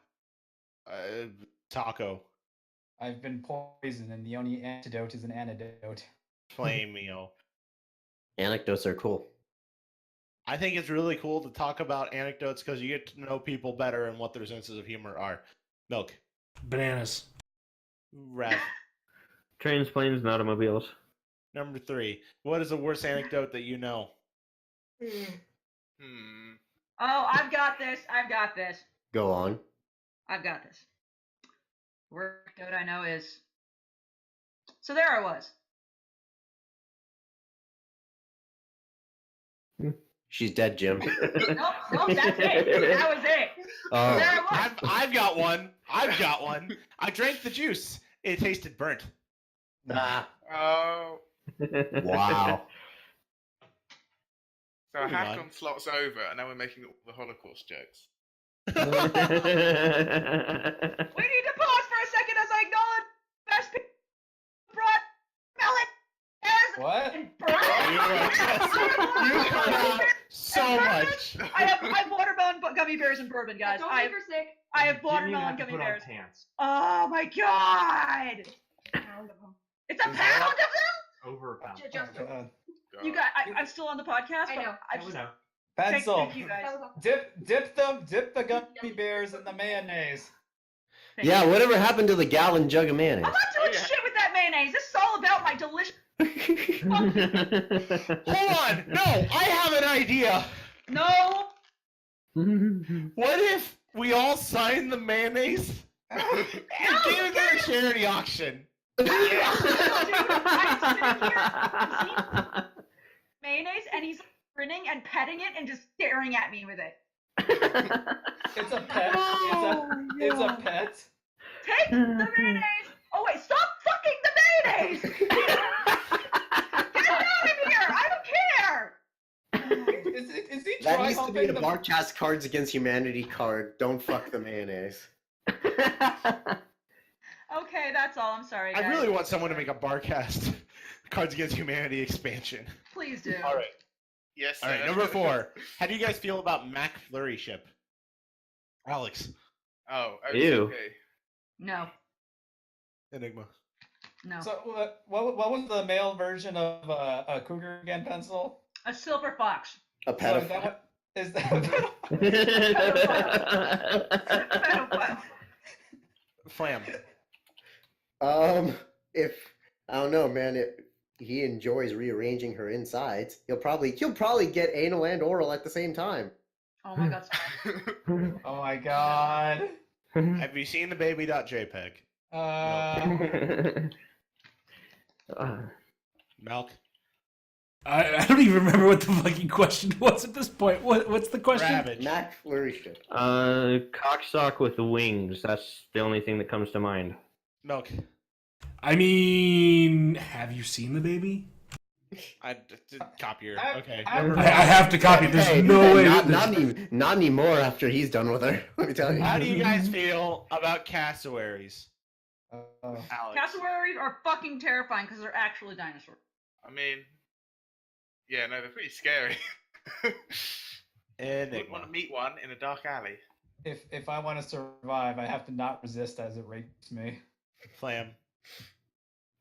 Taco. I've been poisoned, and the only antidote is an antidote. Flameo. Anecdotes are cool. I think it's really cool to talk about anecdotes because you get to know people better and what their senses of humor are. Milk. Bananas. Rev. Trains, planes, and automobiles. Number 3. What is the worst anecdote that you know? Hmm. Oh, I've got this. I've got this. Go on. I've got this. Work code I know is. So there I was. She's dead, Jim. Nope, that's it. That was it. Oh. There I was. I've got one. I've got one. I drank the juice. It tasted burnt. Ah, Oh. wow. So Moving on. HaHcon slots over, and now we're making all the Holocaust jokes. We need to pause for a second as I acknowledge best people brought melon as What? and You cut out so much. I have watermelon gummy bears and bourbon, guys. Don't I make have her sick. I have You didn't even watermelon have to gummy put on bears. pants. Oh my god! It's a Is pound that- of them. Over a pound. Oh, God. You guys, I'm still on the podcast. I but know. I I just know. Pencil. Thank you guys. Dip the gummy bears in the mayonnaise. Thank Yeah, you. whatever happened to the gallon jug of mayonnaise? I'm not doing shit with that mayonnaise. This is all about my delicious. Hold on. No, I have an idea. No. What if we all sign the mayonnaise and give it to a charity auction? Mayonnaise, and he's grinning and petting it and just staring at me with it. It's a pet. It's a pet. Take the mayonnaise. Oh wait, stop fucking the mayonnaise. Get it out of here. I don't care. Is he That try needs to be in a humping the Barcast Cards Against Humanity card. Don't fuck the mayonnaise. Okay, that's all. I'm sorry, guys. I really want someone to make a Barcast Cards Against Humanity expansion. Please do. All right. Yes. All right. sir. Number 4. How do you guys feel about Mac Flurry Ship? Alex. Oh. Ew. Okay. No. Enigma. No. So what was the male version of a cougar again? Pencil. A silver fox. A So pedophile. is that Pedophile. Flam. If I don't know, man, if he enjoys rearranging her insides, he'll probably get anal and oral at the same time. Oh my god. Oh my god. Have you seen the baby.jpg? Milk. I don't even remember what the fucking question was at this point. What's the question? Ravage. Mac Flurry Ship. Cocksock with wings. That's the only thing that comes to mind. Milk. I mean, have you seen the baby? I did copier. Okay. I have to copy. There's Hey, no way. not anymore after he's done with her. Let me tell you. How do you guys feel about cassowaries? Alex. Cassowaries are fucking terrifying because they're actually dinosaurs. I mean, yeah, no, they're pretty scary. Wouldn't Enigma. want to meet one in a dark alley. If I want to survive, I have to not resist as it rapes me. Flam.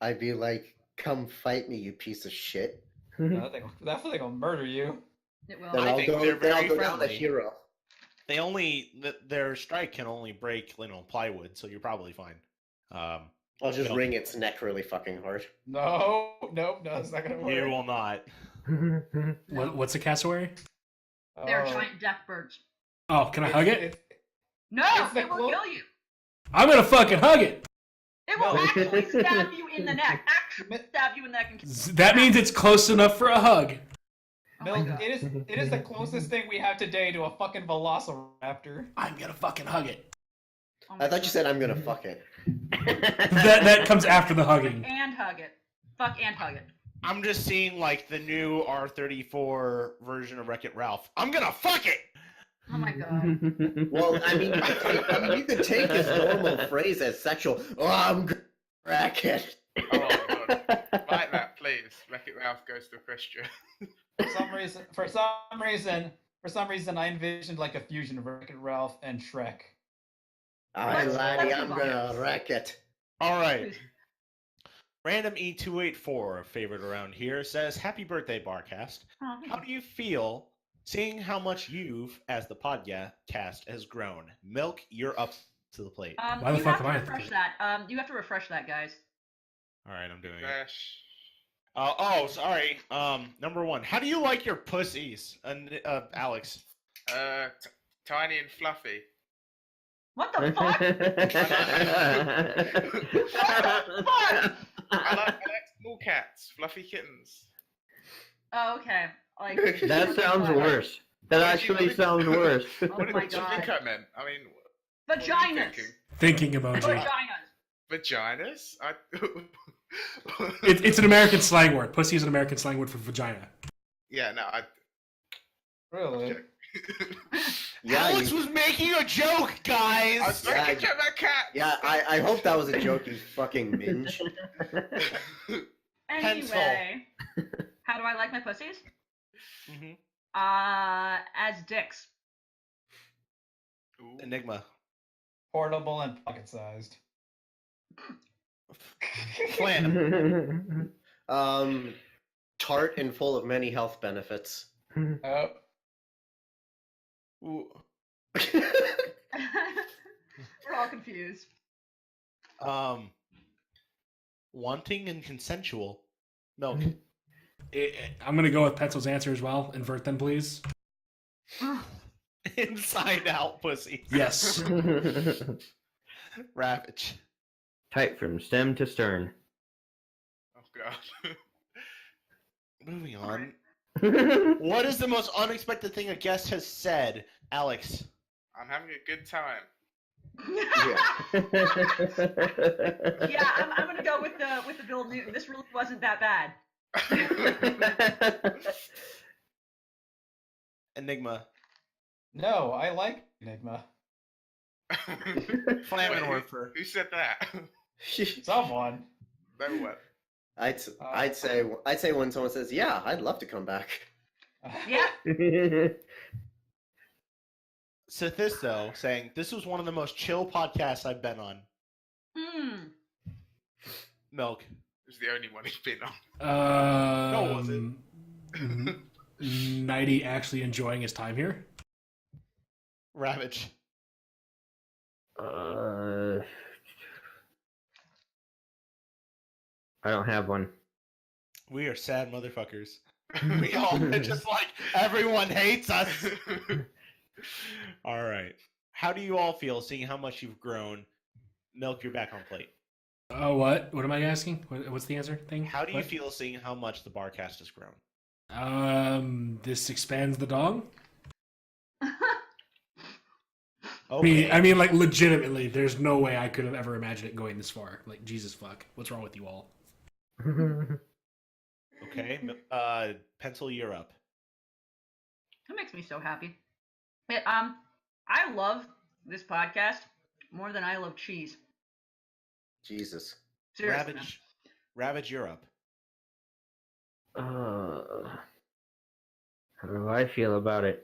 I'd be like, come fight me, you piece of shit. That thing will murder you. It will. Then I I'll think go, they're then I'll very go down the friendly. hero. They only their strike can only break plywood, so you're probably fine. I'll just wring its neck really fucking hard. No, it's not gonna work. You will not. What's a cassowary? They're Oh. giant death birds. Oh, can I hug it? No, It's the it will clo- kill you. I'm gonna fucking hug it. It will No. actually stab you in the neck. Actually stab you in the neck and kill you. That means it's close enough for a hug. Oh my Milk, God. it is the closest thing we have today to a fucking velociraptor. I'm gonna fucking hug it. Oh my I thought you God. said I'm gonna fuck it. That comes after the hugging. And hug it. Fuck and hug it. I'm just seeing like the new R34 version of Wreck-It Ralph. I'm gonna fuck it. Oh my God. Well, I mean, you could take his normal phrase as sexual. Oh, I'm gonna crack it. Oh my god. Like that, please. Wreck-It Ralph goes to Equestria. For some reason, I envisioned like a fusion of Wreck-It Ralph and Shrek. Alright, Let's laddie, move I'm on. gonna wreck it. All right. Please. Random E284, a favorite around here, says, "Happy birthday, Barcast. Oh, thank How you. do you feel seeing how much you've, as the podcast, has grown? Milk, you're up to the plate." Why the You fuck have am to I at the refresh plate? that. You have to refresh that, guys. All right, I'm doing it. Fresh. Sorry. Number one, how do you like your pussies, Alex? Tiny and fluffy. What the fuck? What the fuck? I like small cats, fluffy kittens. Oh, okay. Like That sounds worse. That actually sounds worse. Oh What my did you god. think I meant? I mean, what are you Vaginas. thinking? Thinking emoji. Vaginas. Vaginas? It's an American slang word. Pussy is an American slang word for vagina. Yeah, no, Really? Yeah, Alex was making a joke, guys. I was making a about cats. yeah. I hope that was a joke, you fucking minge. Anyway, how do I like my pussies? Mm-hmm. As dicks. Ooh. Enigma. Portable and pocket-sized. Flam. Tart and full of many health benefits. Oh. Ooh. We're all confused. Wanting and consensual. Milk. I'm gonna go with Pencil's answer as well. Invert them, please. Inside out pussy. Yes. Ravage. Tight from stem to stern. Oh god. Moving on. What is the most unexpected thing a guest has said, Alex? I'm having a good time. Yeah, I'm gonna go with the Bill Newton. This really wasn't that bad. Enigma. No, I like Enigma. Flam and Wait, Warfare. who said that? Someone. No one. I'd say when someone says, "Yeah, I'd love to come back." Yeah. Sithisto saying, "This was one of the most chill podcasts I've been on." Milk. It's the only one he's been on. No, was it? Nighty actually enjoying his time here. Ravage. I don't have one. We are sad motherfuckers. We all just like everyone hates us. All right. How do you all feel seeing how much you've grown? Milk, you're back on plate. Oh, what? What am I asking? What's the answer thing? How do you What? feel seeing how much the Barcast has grown? This expands the dong. Okay. I mean, like legitimately, there's no way I could have ever imagined it going this far. Like, Jesus fuck, what's wrong with you all? Okay. Pencil, you're up. That makes me so happy. I love this podcast more than I love cheese. Jesus. Seriously. man. Ravage, you're up. How do I feel about it?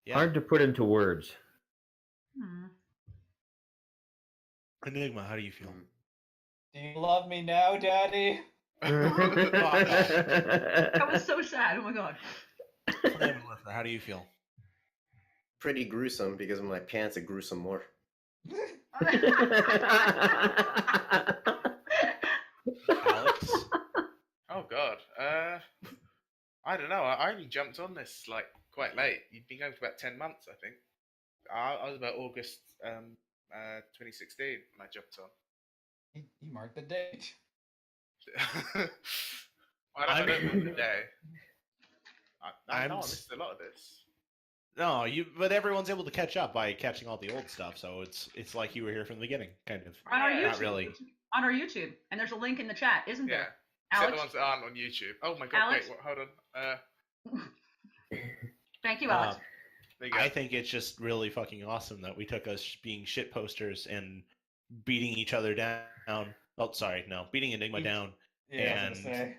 Yeah. Hard to put into words. Enigma, how do you feel? Do you love me now, Daddy? That was so sad. Oh my god. How do you feel? Pretty gruesome because of my pants. It gruesome more. Alex? Oh god. I don't know. I only jumped on this like quite late. You've been going for about 10 months, I think. I was about August 2016 when I jumped on. He marked the date. I don't remember the day. I I'm know I s- missed a lot of this. No, but everyone's able to catch up by catching all the old stuff, so it's like you were here from the beginning, kind of. On our Yeah. YouTube. Not really. On our YouTube. And there's a link in the chat, isn't Yeah. there? Except Alex? the ones that aren't on YouTube. Oh my god, Alex? wait, what, hold on. Thank you, Alex. There you go. I think it's just really fucking awesome that we took us being shit posters and beating each other down. Oh, sorry, no, beating Enigma down. Yeah, I was gonna say.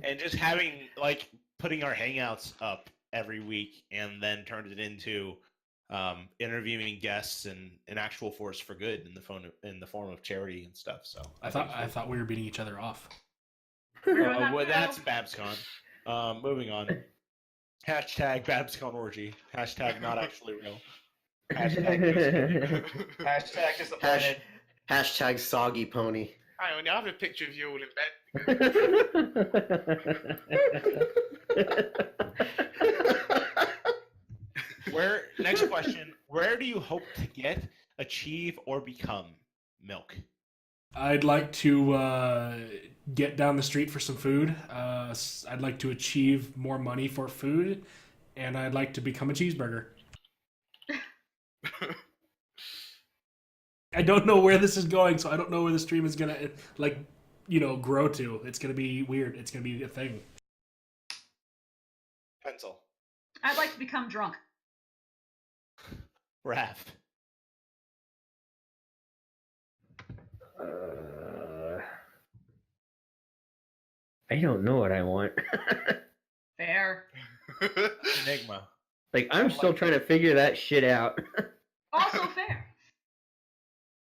And just having like putting our hangouts up every week and then turned it into interviewing guests in actual force for good in the form of charity and stuff. So I thought we were beating each other off. well, that's BabsCon. Moving on. Hashtag BabsCon orgy. Hashtag not actually real. Hashtag Hashtag disappointed. Hashtag soggy pony. Hang on, I have a picture of you all in bed. Next question. Where do you hope to get, achieve, or become Milk? I'd like to get down the street for some food. I'd like to achieve more money for food, and I'd like to become a cheeseburger. I don't know where this is going, so I don't know where the stream is gonna grow to. It's gonna be weird. It's gonna be a thing. Pencil. I'd like to become drunk. Raft. I don't know what I want. Fair. Enigma. Like, I'm still trying to figure that shit out. Also fair.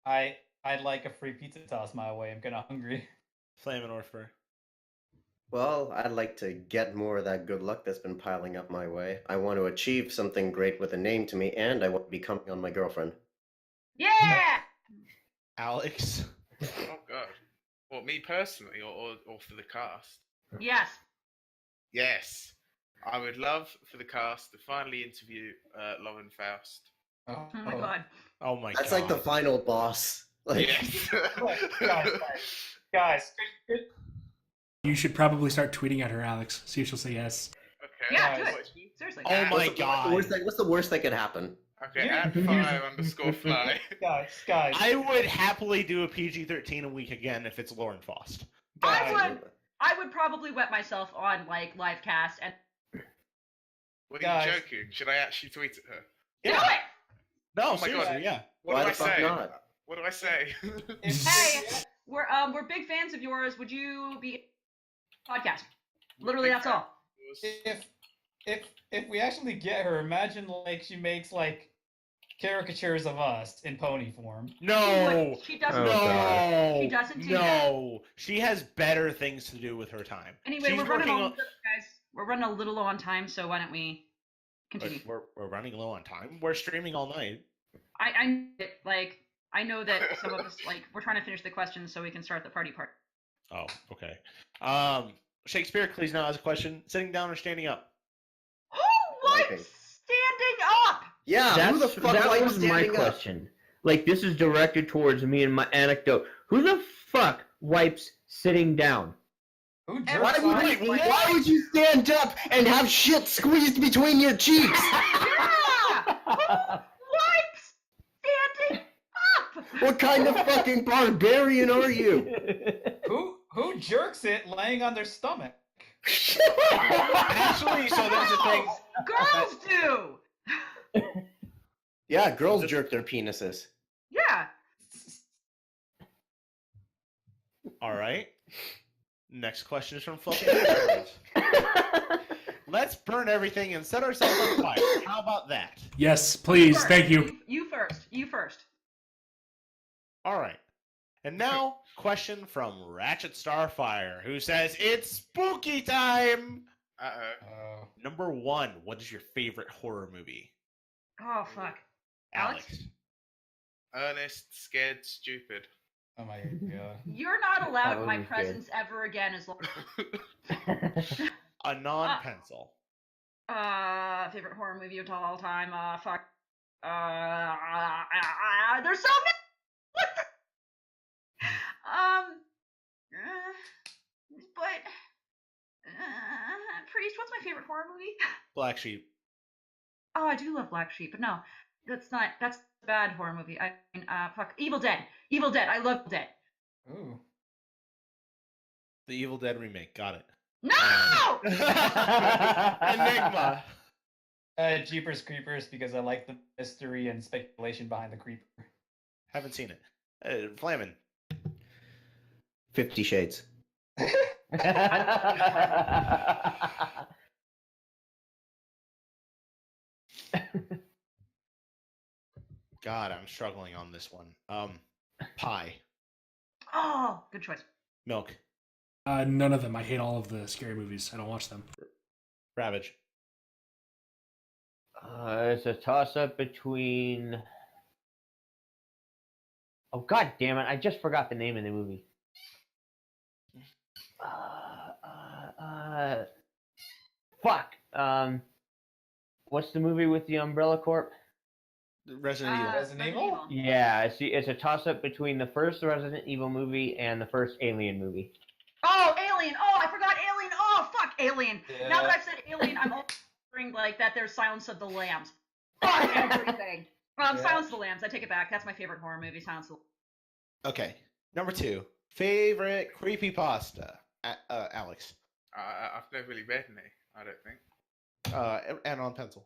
I'd like a free pizza toss my way. I'm kinda hungry. Flamin' Orpher. Well, I'd like to get more of that good luck that's been piling up my way. I want to achieve something great with a name to me, and I want to be coming on my girlfriend. Yeah! Alex. Oh god. What, me personally, or for the cast? Yes. Yes. I would love for the cast to finally interview Lauren Faust. Oh, Oh my god. Oh my god. That's like the final boss. Like, Yes. Guys, You should probably start tweeting at her, Alex. See if she'll say yes. Okay. Yeah, do Guys. it. Seriously. Oh my what's god. what's the worst that could happen? Okay, at @fire_fly. guys. I would happily do a PG-13 a week again if it's Lauren Faust. I would probably wet myself on like live cast and What are Guys. you joking? Should I actually tweet at her? do it! No, Oh my seriously, God. yeah. What Why do I the fuck say? not? What do I say? Hey, we're big fans of yours. Would you be podcast? Literally, that's all. If we actually get her, imagine like she makes like caricatures of us in pony form. No. She doesn't. Oh, No. God. She doesn't do that. No. She has better things to do with her time. Anyway, She's we're running working on guys. We're running a little low on time, so why don't we continue? We're running low on time. We're streaming all night. I know that some of us we're trying to finish the questions so we can start the party part. Oh, okay. Shakespeare, please now has a question. Sitting down or standing up? Who likes Liking. standing up? Yeah, who the fuck that likes was my standing up? question. Like, this is directed towards me and my anecdote. Who the fuck wipes sitting down? Who Why jerks would off? we- Why would you stand up and have shit squeezed between your cheeks? Yeah! Who likes standing up? What kind of fucking barbarian are you? Who jerks it laying on their stomach? Actually, so there's a thing. Girls do. Yeah, girls jerk their penises. Yeah. All right. Next question is from Fluffy. Let's burn everything and set ourselves on fire. How about that? Yes, please. First. Thank you. You first. You first. All right. And now, question from Ratchet Starfire, who says, it's spooky time! Uh-oh. Number 1, what is your favorite horror movie? Oh fuck. Alex. Ernest, scared, stupid. Oh my god. You're not allowed That my was good. presence ever again as long. A non-pencil. Favorite horror movie of all time. Fuck. There's so many. What the? But Priest, what's my favorite horror movie? Black Sheep. Oh, I do love Black Sheep, but no, that's not. That's a bad horror movie. I mean, fuck, Evil Dead. Evil Dead. I love Evil Dead. Ooh. The Evil Dead remake. Got it. No. Enigma. Jeepers Creepers, because I like the mystery and speculation behind the creeper. Haven't seen it. Flamin. 50 Shades. God, I'm struggling on this one. Pie. Oh, good choice. Milk. None of them. I hate all of the scary movies. I don't watch them. Ravage. It's a toss-up between. Oh God damn it! I just forgot the name of the movie. Fuck. What's the movie with the Umbrella Corp? Resident Evil. Resident Evil? Yeah, it's a toss-up between the first Resident Evil movie and the first Alien movie. Oh, Alien. Oh, I forgot Alien. Oh, fuck, Alien. Yeah. Now that I've said Alien, I'm also wondering like that there's Silence of the Lambs. Fuck everything. Yeah. Silence of the Lambs. I take it back. That's my favorite horror movie, Silence of the Okay. Number 2. Favorite creepypasta. Alex. I've never really read any, I don't think. And on pencil.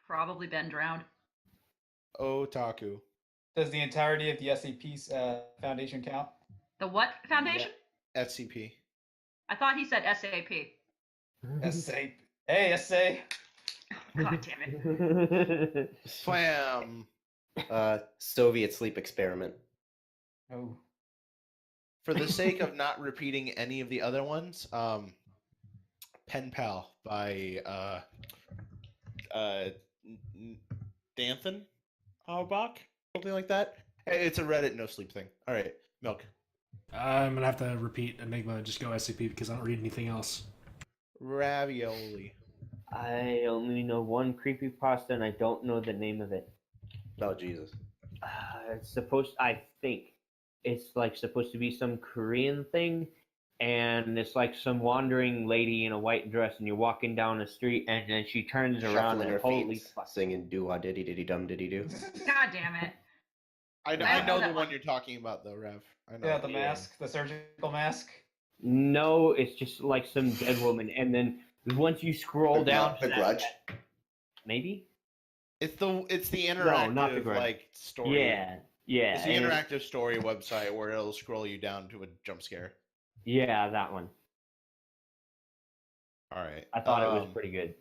Probably Ben Drowned. Otaku. Does the entirety of the SCP Foundation count? The what foundation? SCP. I thought he said SAP. SA. Hey, SA. God damn it. Flam. Soviet sleep experiment. Oh. For the sake of not repeating any of the other ones, Pen Pal by Danthan Auerbach, something like that. It's a Reddit no sleep thing. All right, Milk. I'm gonna have to repeat Enigma. Just go SCP because I don't read anything else. Ravioli. I only know one creepypasta and I don't know the name of it. Oh Jesus. It's supposed. I think it's like supposed to be some Korean thing, and it's like some wandering lady in a white dress, and you're walking down the street, and then she turns around Shuffling and her holy feet, fuck. singing doo diddy diddy dum diddy doo. God damn it. I don't know know the that one one. you're talking about, though, Rev. I know. Yeah, the mask, the surgical mask. No, it's just like some dead woman, and then once you scroll down to The that- Grudge. maybe. It's the interactive not the Grudge. like story. Yeah, It's the and interactive story website where it'll scroll you down to a jump scare. yeah, that one. All right. I thought it was pretty good.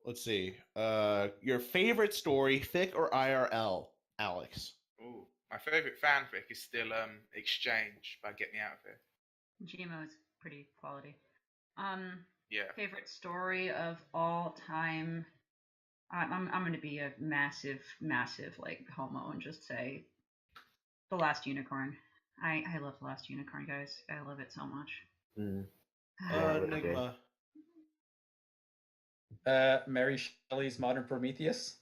Let's see. Your favorite story, fic or IRL, Alex? Ooh, my favourite fanfic is still Exchange by Get Me Out of Here. Gmo's pretty quality. Yeah. Favorite story of all time. I'm gonna be a massive like homo and just say The Last Unicorn. I love The Last Unicorn, guys. I love it so much. Mm. Yeah, that's good. Enigma. Mary Shelley's Modern Prometheus.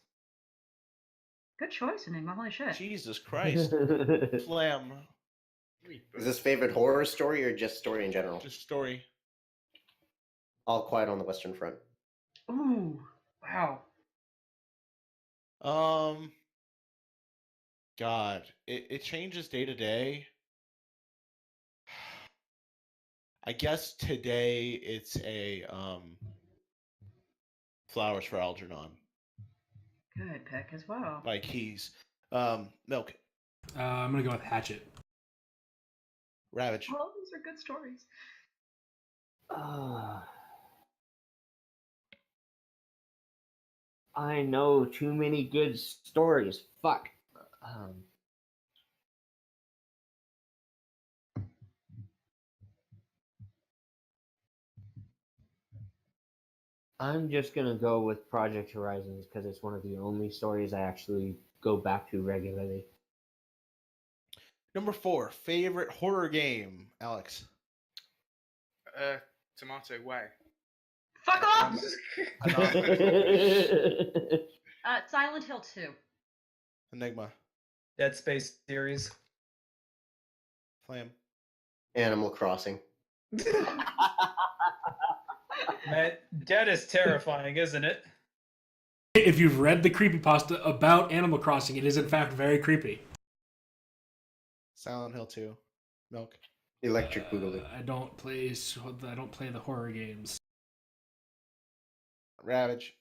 Good choice, Enigma. Holy shit. Jesus Christ. Flam. Is this favorite horror story or just story in general? Just story. All Quiet on the Western Front. Ooh, wow. God, it changes day to day. I guess today it's a Flowers for Algernon Good pick as well. by Keys. Milk. I'm gonna go with Hatchet. Ravage. Well, these are good stories. I know too many good stories. Fuck. I'm just gonna go with Project Horizons because it's one of the only stories I actually go back to regularly. Number 4, favorite horror game, Alex. Tomato Way. Fuck off! Silent Hill 2. Enigma. Dead Space series. Flam. Animal Crossing. Man, dead is terrifying, isn't it? If you've read the creepypasta about Animal Crossing, it is in fact very creepy. Silent Hill 2. Milk. Electric Boogaloo. I don't play the horror games. Ravage.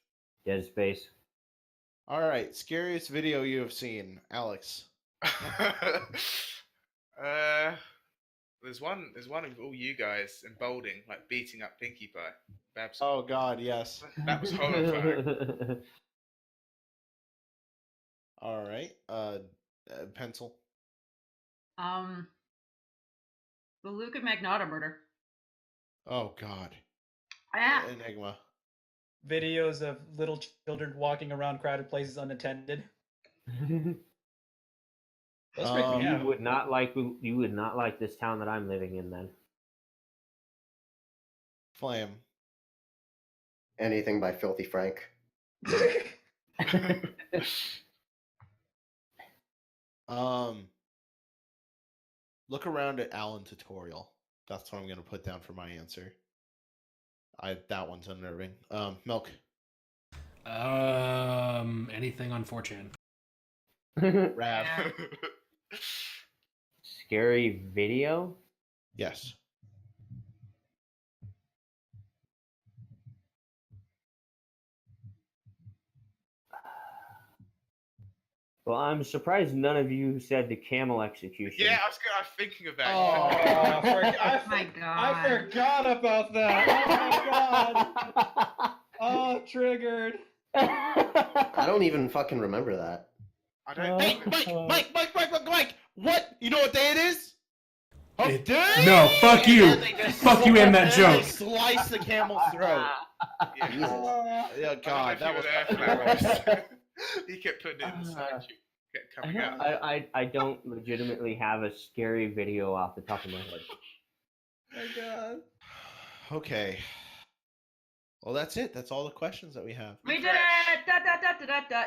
Dead Space. All right, scariest video you have seen, Alex. There's one of all you guys in Boulding, like beating up Pinkie Pie. Babs. Oh God, yes. That was horrifying. All right. Pencil. The Luca Magnotta murder. Oh God. Yeah. Enigma. Videos of little children walking around crowded places unattended. Those freak me You out. would not like this town that I'm living in then. Flam. Anything by Filthy Frank. Look around at Alan tutorial. That's what I'm gonna put down for my answer. That one's unnerving. Milk. Anything on 4chan. Rav. Yeah. Scary video? Yes. Well, I'm surprised none of you said the camel execution. Yeah, I was thinking Oh, about it. Oh my I god. forgot about that. Oh my god. Oh, triggered. I don't even fucking remember that. I don't Hey, know. Mike! What? You know what day it is? Hump day! No, fuck you. And then they just- Fuck you and that and joke. They slice the camel's throat. Yeah. Yeah, God, that was. He kept putting it in the statue. Kept coming out. I don't legitimately have a scary video off the top of my head. Oh my god. Okay. Well, that's it. That's all the questions that we have. We did it! Da, da, da, da, da, da.